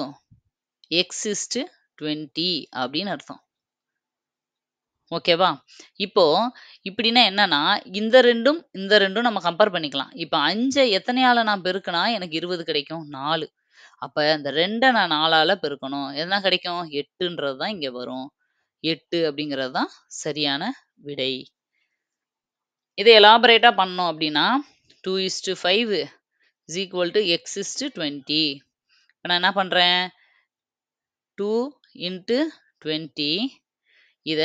x:20 அப்படின்னு அர்த்தம். ஓகேவா? இப்போ இப்படின்னா என்னன்னா, இந்த 2ம் நம்ம கம்பேர் பண்ணிக்கலாம். இப்ப 5 எத்தனையால நான் பெருக்குனா எனக்கு 20 கிடைக்கும்? 4. அப்ப இந்த 2 நான் 4ஆல பெருக்கணும். என்ன கிடைக்கும்? 8ன்றது தான் இங்க வரும். 8 அப்படிங்கிறது தான் சரியான விடை. இதை எலாபரேட்டா பண்ணோம் அப்படின்னா 2:5 இஸ் ஈக்குவல் டு x:20. இப்ப நான் என்ன பண்றேன்? 2 × 20 இத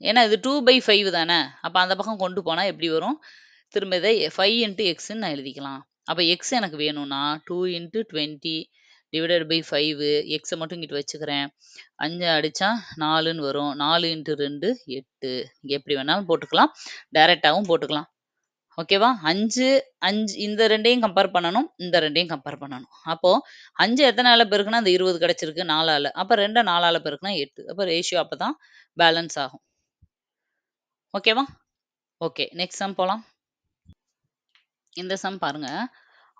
ஏன்னா இது 2/5 தானே. அப்ப அந்த பக்கம் கொண்டு போனா எப்படி வரும்? திரும்ப இதை 5 × xன்னு நான் எழுதிக்கலாம். அப்ப x எனக்கு வேணும்னா 2 × 20 / 5 x மட்டும் இங்கிட்டு வச்சுக்கிறேன். 5 அடிச்சா 4ன்னு வரும். 4 × 2 8. இங்க எப்படி வேணாலும் போட்டுக்கலாம். டைரக்டாவும் போட்டுக்கலாம். ஓகேவா? 5 இந்த 2யும் கம்பேர் பண்ணணும். இந்த 2யும் கம்பேர் பண்ணணும். அப்போ 5 எத்தனால பெருக்குனா அந்த 20 கிடைச்சிருக்கு 4ஆல. அப்ப 2 4ஆல பெருக்குனா 8. அப்ப ரேஷியோ அப்பதான் பேலன்ஸ் ஆகும். ஓகேவா? ஓகே. நெக்ஸ்ட் சம் போலாம். இந்த சம் பாருங்க.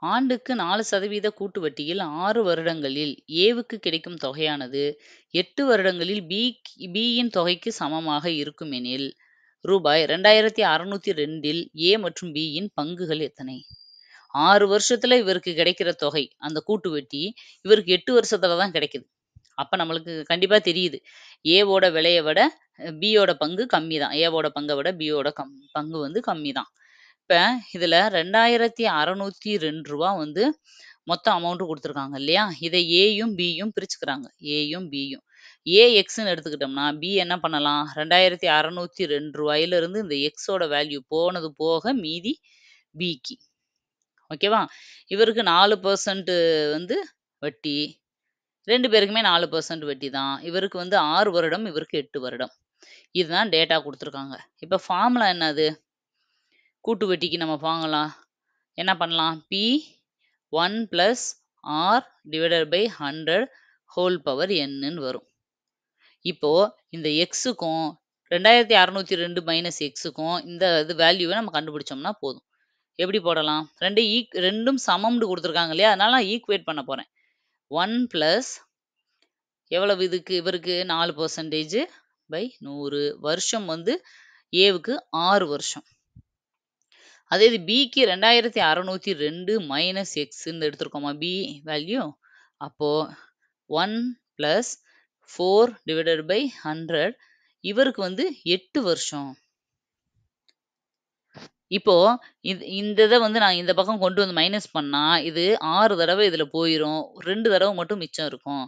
ஆண்டுக்கு 4% கூட்டு வட்டியில் 6 வருடங்களில் ஏவுக்கு கிடைக்கும் தொகையானது 8 வருடங்களில் பியின் தொகைக்கு சமமாக இருக்குமெனில் ரூபாய் 2602இல் ஏ மற்றும் பியின் பங்குகள் எத்தனை? 6 வருஷத்துல இவருக்கு கிடைக்கிற தொகை அந்த கூட்டு வட்டி இவருக்கு 8 வருஷத்துல தான் கிடைக்குது. அப்ப நம்மளுக்கு கண்டிப்பா தெரியுது. ஏவோட விலைய விட பியோட பங்கு கம்மி தான். ஏவோட பங்கை விட பியோட பங்கு வந்து கம்மி தான். இப்ப இதுல ரூ. 2602 வந்து மொத்த அமௌண்ட் குடுத்துருக்காங்க இல்லையா? இதை ஏயும் பியும் பிரிச்சுக்கிறாங்க. ஏயும் பியும். ஏ எக்ஸ்ன்னு எடுத்துக்கிட்டோம்னா, பி என்ன பண்ணலாம்? ரூ. 2602 இருந்து இந்த எக்ஸோட வேல்யூ போனது போக மீதி பிக்கு. ஓகேவா? இவருக்கு 4% வந்து வட்டி. 2 பேருக்குமே 4% வட்டி தான். இவருக்கு வந்து 6 வருடம், இவருக்கு 8 வருடம். இதுதான் டேட்டா குடுத்துருக்காங்க. இப்ப ஃபார்முலா என்னது? கூட்டு வட்டிக்கு நம்ம ஃபார்முலா என்ன பண்ணலாம்? P1 + R / 100 ஹோல் பவர் nன்னு வரும். இப்போ இந்த எக்ஸுக்கும் 2602 மைனஸ் எக்ஸுக்கும் இந்த இது வேல்யூவை நம்ம கண்டுபிடிச்சோம்னா போதும். எப்படி போடலாம்? 2ம் சமம்னு குடுத்துருக்காங்க இல்லையா? அதனால நான் ஈக்குவேட் பண்ண போறேன். 1 + எவ்வளவு இதுக்கு இவருக்கு 4% / 100 வருஷம் வந்து ஏவுக்கு 6 வருஷம். அதே இது பிக்கு 2602 மைனஸ் எக்ஸ்ன்னு எடுத்திருக்கோமா பி வேல்யூ. அப்போ 1 பிளஸ் 4 டிவைடட் பை 100 இவருக்கு வந்து 8 வருஷம். இப்போ இந்த இதை வந்து நான் இந்த பக்கம் கொண்டு வந்து மைனஸ் பண்ணா இது 6 தடவை இதுல போயிரும். 2 தடவை மட்டும் மிச்சம் இருக்கும்.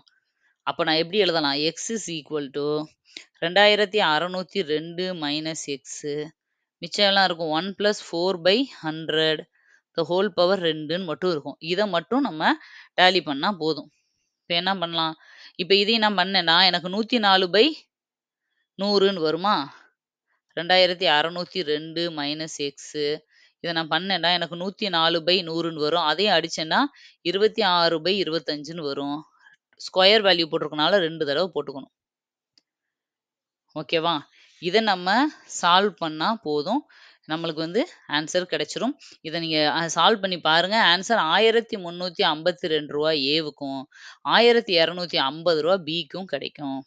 அப்ப நான் எப்படி எழுதலாம்? x is equal to 2602 minus X மிச்சம் எல்லாம் இருக்கும் 1 plus 4 by 100 the whole power 2ன்னு மட்டும் இருக்கும். இதை மட்டும் நம்ம டேலி பண்ணா போதும். இப்போ என்ன பண்ணலாம்? இப்போ இதையும் நான் பண்ணேன்னா எனக்கு 104 பை 100ன்னு வருமா? 2602 மைனஸ் எக்ஸ் இதை நான் பண்ணேன்னா எனக்கு 104 பை 100ன்னு வரும். அதையும் அடிச்சேன்னா 26 பை 25ன்னு வரும். ஸ்கொயர் வேல்யூ போட்டிருக்கனால 2 தடவை போட்டுக்கணும். ஓகேவா? இதை நம்ம சால்வ் பண்ணா போதும். நம்மளுக்கு வந்து ஆன்சர் கிடைச்சிரும். இதை நீங்க சால்வ் பண்ணி பாருங்க. ஆன்சர் 1352 ரூபா ஏவுக்கும் 1250 ரூபா பிக்கும் கிடைக்கும்.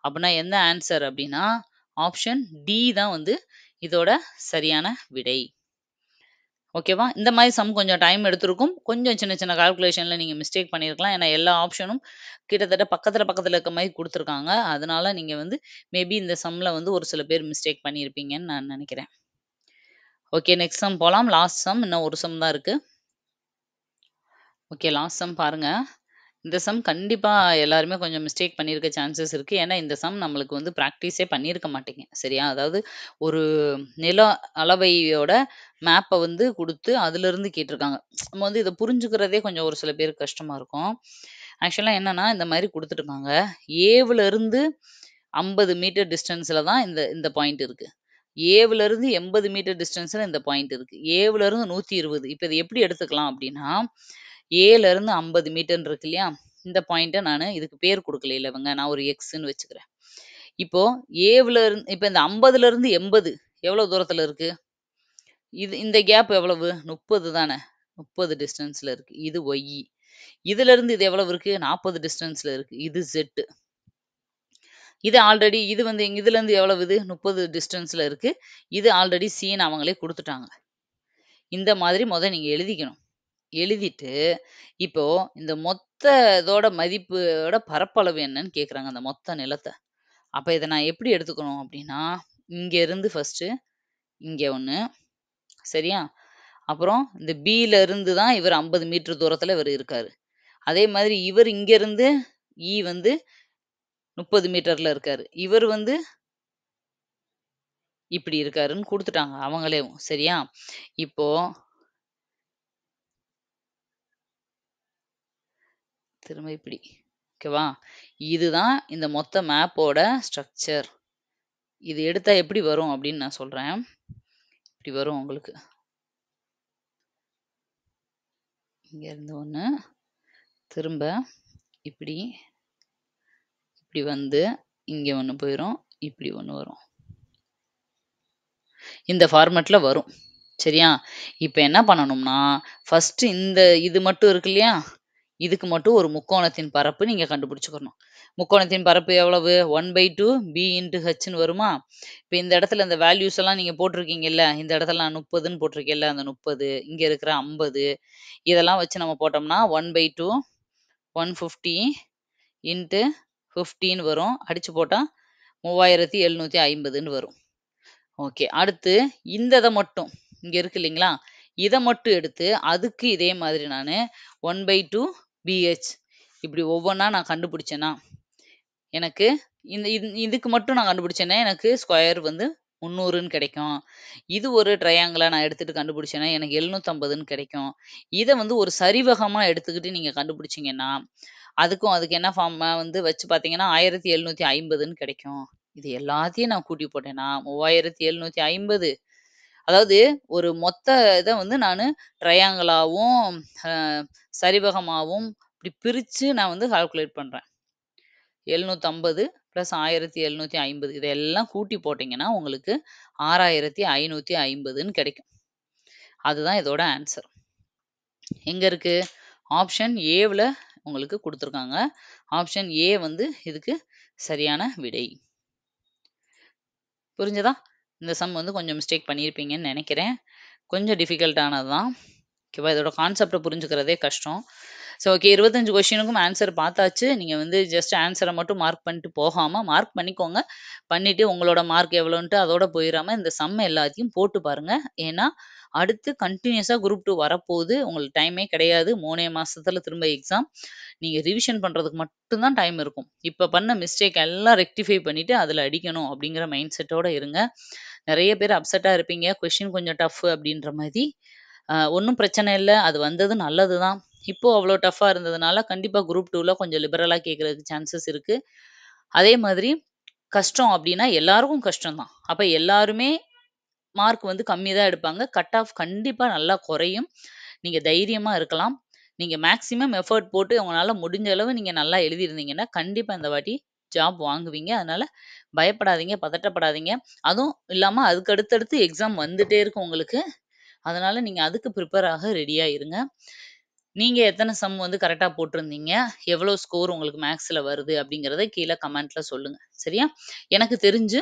அப்படின்னா என்ன ஆன்சர் அப்படின்னா ஆப்ஷன் டி தான் வந்து இதோட சரியான விடை. ஓகேவா? இந்த மாதிரி சம் கொஞ்சம் டைம் எடுத்திருக்கும். கொஞ்சம் சின்ன சின்ன கால்குலேஷன்ல நீங்க மிஸ்டேக் பண்ணியிருக்கலாம். ஏன்னா எல்லா ஆப்ஷனும் கிட்டத்தட்ட பக்கத்துல இருக்க மாதிரி கொடுத்துருக்காங்க. அதனால நீங்க வந்து மேபி இந்த சம்ல வந்து ஒரு சில பேர் மிஸ்டேக் பண்ணியிருப்பீங்கன்னு நான் நினைக்கிறேன். ஓகே, நெக்ஸ்ட் சம் போலாம். லாஸ்ட் சம், இன்னும் ஒரு சம் தான் இருக்கு. ஓகே, லாஸ்ட் சம் பாருங்க. இந்த சம் கண்டிப்பா எல்லாருமே கொஞ்சம் மிஸ்டேக் பண்ணியிருக்க சான்சஸ் இருக்கு. ஏன்னா இந்த சம் நம்மளுக்கு வந்து ப்ராக்டிஸே பண்ணியிருக்க மாட்டீங்க. சரியா? அதாவது ஒரு நில அளவையோட மேப்பை வந்து கொடுத்து அதிலிருந்து கேட்டிருக்காங்க. நம்ம வந்து இதை புரிஞ்சுக்கிறதே கொஞ்சம் ஒரு சில பேருக்கு கஷ்டமா இருக்கும். ஆக்சுவலா என்னன்னா இந்த மாதிரி கொடுத்துருக்காங்க. ஏவுல இருந்து 50 மீட்டர் டிஸ்டன்ஸ்ல தான் இந்த இந்த பாயிண்ட் இருக்கு. ஏவுல இருந்து 80 மீட்டர் டிஸ்டன்ஸ்ல இந்த பாயிண்ட் இருக்கு. ஏவுல இருந்து 120. இப்போ இது எப்படி எடுத்துக்கலாம் அப்படின்னா ஏல இருந்து 50 மீட்டர் இருக்கு இல்லையா? இந்த பாயிண்ட்டை நான் இதுக்கு பேர் கொடுக்கல இவங்க. நான் ஒரு எக்ஸ்ன்னு வச்சுக்கிறேன். இப்போ ஏவுல இருந்து இப்போ இந்த 50ல இருந்து 80 எவ்வளவு தூரத்துல இருக்கு? இந்த கேப் எவ்வளவு? 30 தானே? 30 டிஸ்டன்ஸ்ல இருக்கு. இது ஒய். இதுல இருந்து இது எவ்வளவு இருக்கு? 40 டிஸ்டன்ஸ்ல இருக்கு. இது ஜெட். இது ஆல்ரெடி இது வந்து இதுல இருந்து எவ்வளவு? இது 30 டிஸ்டன்ஸ்ல இருக்கு. இது ஆல்ரெடி சீன் அவங்களே கொடுத்துட்டாங்க. இந்த மாதிரி நீங்க எழுதிக்கணும். எழுதிட்டு இப்போ இந்த மொத்த இதோட மதிப்போட பரப்பளவு என்னன்னு கேக்குறாங்க, அந்த மொத்த நிலத்தை. அப்ப இதை நான் எப்படி எடுத்துக்கணும் அப்படின்னா இங்க இருந்து ஃபர்ஸ்ட் இங்க ஒண்ணு, சரியா? அப்புறம் இந்த பில இருந்து தான் இவர் 50 மீட்டர் தூரத்துல இவர் இருக்காரு. அதே மாதிரி இவர் இங்க இருந்து இ வந்து 30 மீட்டர்ல இருக்காரு. இவர் வந்து இப்படி இருக்காருன்னு கொடுத்துட்டாங்க அவங்களே. சரியா? இப்போ திரும்ப இப்படி. ஓகேவா? இதுதான் இந்த மொத்த மேப்போட ஸ்ட்ரக்சர். இது எடுத்தா எப்படி வரும் அப்படின்னு நான் சொல்றேன். இப்படி வரும் உங்களுக்கு. இங்க இருந்து ஒண்ணு திரும்ப இப்படி இப்படி வந்து இங்க ஒண்ணு போயிரும், இப்படி ஒண்ணு வரும். இந்த ஃபார்மேட்ல வரும். சரியா? இப்ப என்ன பண்ணணும்னா ஃபர்ஸ்ட் இந்த இது மட்டும் இருக்கு இல்லையா? இதுக்கு மட்டும் ஒரு முக்கோணத்தின் பரப்பு நீங்க கண்டுபிடிச்சுக்கணும். முக்கோணத்தின் பரப்பு எவ்வளவு? 1/2 b into hன்னு வருமா? இப்ப இந்த இடத்துல இந்த வேல்யூஸ் எல்லாம் நீங்க போட்டிருக்கீங்கல்ல, இந்த இடத்துல நான் 30ன்னு போட்டிருக்கேன்ல, அந்த 30 இங்க இருக்கிற 50 இதெல்லாம் வச்சு நம்ம போட்டோம்னா 1/2 150 into 15 வரும். அடிச்சு போட்டா 3750ன்னு வரும். ஓகே, அடுத்து இந்த இதை மட்டும் இங்க இருக்கு இல்லைங்களா? இதை மட்டும் எடுத்து அதுக்கு இதே மாதிரி நான் 1/2 BH இப்படி ஒவ்வொன்றா நான் கண்டுபிடிச்சேன்னா எனக்கு இதுக்கு மட்டும் நான் கண்டுபிடிச்சேன்னா எனக்கு ஸ்கொயர் வந்து 300ன்னு கிடைக்கும். இது ஒரு ட்ரையாங்கிளா நான் எடுத்துட்டு கண்டுபிடிச்சேன்னா எனக்கு 750ன்னு கிடைக்கும். இதை வந்து ஒரு சரிவகமா எடுத்துக்கிட்டு நீங்க கண்டுபிடிச்சீங்கன்னா அதுக்கு என்ன ஃபார்ம் வந்து வச்சு பார்த்தீங்கன்னா 1750ன்னு கிடைக்கும். இது எல்லாத்தையும் நான் கூட்டி போட்டேன்னா 3750. அதாவது ஒரு மொத்த இதை வந்து நான் ட்ரையாங்கிளாவும் சரிவகமாவும் இப்படி பிரிச்சு நான் வந்து கால்குலேட் பண்றேன். 750 பிளஸ் 1750 இதெல்லாம் கூட்டி போட்டீங்கன்னா உங்களுக்கு 6550ன்னு கிடைக்கும். அதுதான் இதோட ஆன்சர். எங்க இருக்கு? ஆப்ஷன் ஏவுல உங்களுக்கு கொடுத்துருக்காங்க. ஆப்ஷன் ஏ வந்து இதுக்கு சரியான விடை. புரிஞ்சதா? இந்த சம் வந்து கொஞ்சம் மிஸ்டேக் பண்ணியிருப்பீங்கன்னு நெனைக்கிறேன். கொஞ்சம் டிஃபிகல்ட் ஆனது தான். ஓகேவா? இதோட கான்செப்ட்ட புரிஞ்சுக்கிறதே கஷ்டம். ஸோ ஓகே 25 கொஸ்டினுக்கும் ஆன்சர் பார்த்தாச்சு. நீங்க வந்து ஜஸ்ட் ஆன்ஸர மட்டும் மார்க் பண்ணிட்டு போகாம, மார்க் பண்ணிக்கோங்க. பண்ணிட்டு உங்களோட மார்க் எவ்வளோன்ட்டு அதோட போயிராம, இந்த சம் எல்லாத்தையும் போட்டு பாருங்க. ஏன்னா, அடுத்து கன்டினியூஸா குரூப் 2 வரப்போது. உங்களுக்கு டைமே கிடையாது. 3 மாசத்துல திரும்ப எக்ஸாம். நீங்க ரிவிஷன் பண்றதுக்கு மட்டும் தான் டைம் இருக்கும். இப்ப பண்ண மிஸ்டேக் எல்லாம் ரெக்டிஃபை பண்ணிட்டு, அதுல அடிக்கணும் அப்படிங்கிற மைண்ட் செட்டோட இருங்க. நெறைய பேர் அப்செட்டா இருப்பீங்க. கொஸ்டின் கொஞ்சம் டஃப் அப்படின்ற மாரி. ஒண்ணும் பிரச்சனை இல்ல. அது வந்தது நல்லது தான். இப்போ அவ்ளோ டஃப்பா இருந்ததுனால, கண்டிப்பா குரூப் 2ல கொஞ்சம் லிபரலா கேட்கறதுக்கு சான்சஸ் இருக்கு. அதே மாதிரி கஷ்டம் அப்டின்னா எல்லாருக்கும் கஷ்டம் தான். அப்ப எல்லாருமே மார்க் வந்து கம்மி தான் எடுப்பாங்க. கட் ஆஃப் கண்டிப்பா நல்லா குறையும். நீங்க தைரியமா இருக்கலாம். நீங்க மேக்ஸிமம் எஃபோர்ட் போட்டு உங்களால முடிஞ்ச அளவு நீங்க நல்லா எழுதியிருந்தீங்கன்னா, கண்டிப்பா இந்த வாட்டி ஜாப் வாங்குவீங்க. அதனால பயப்படாதீங்க, பதட்டப்படாதீங்க. அதுவும் இல்லாம அதுக்கு அடுத்தடுத்து எக்ஸாம் வந்துட்டே இருக்கும் உங்களுக்கு. அதனால நீங்க அதுக்கு ப்ரிப்பேர் ஆக ரெடியா இருங்க. நீங்க எத்தன சம் வந்து கரெக்ட்டா போட்டிருந்தீங்க? எவ்வளோ ஸ்கோர் உங்களுக்கு மேத்ஸ்ல வருது? அப்படிங்கிறத கீழ கமெண்ட்ல சொல்லுங்க. சரியா? எனக்கு தெரிஞ்சு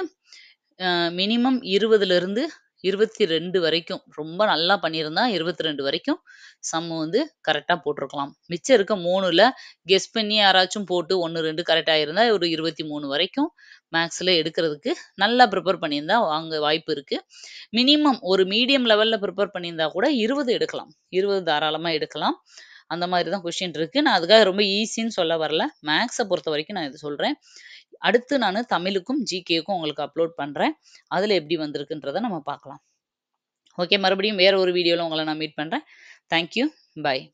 அ மினிமம் 20லிருந்து 22 வரைக்கும் ரொம்ப நல்லா பண்ணியிருந்தா 22 வரைக்கும் சம் வந்து கரெக்ட்டா போட்டுருக்கலாம். மிச்சம் இருக்க 3ல கெஸ் பண்ணி யாராச்சும் போட்டு 1, 2 கரெக்ட் ஆயிருந்தா ஒரு 23 வரைக்கும் மேத்ஸ்ல எடுக்கிறதுக்கு நல்லா ப்ரிப்பேர் பண்ணியிருந்தா வாங்க வாய்ப்பு இருக்கு. மினிமம் ஒரு மீடியம் லெவல்ல ப்ரிப்பேர் பண்ணியிருந்தா கூட 20 எடுக்கலாம். 20 தாராளமா எடுக்கலாம். அந்த மாதிரி தான் கொஸ்டின் இருக்கு. நான் அதுக்காக ரொம்ப ஈஸின்னு சொல்ல வரல. மேத்ஸ பொறுத்தவரைக்கும் நான் இத சொல்றேன். அடுத்து நானு தமிழுக்கும், ஜிகேக்கும் உங்களுக்கு அப்லோட் பண்றேன். அதுல எப்படி வந்திருக்குன்றத நம்ம பார்க்கலாம். ஓகே மறுபடியும் வேற ஒரு வீடியோல உங்கள நான் மீட் பண்றேன். Thank you. பாய்.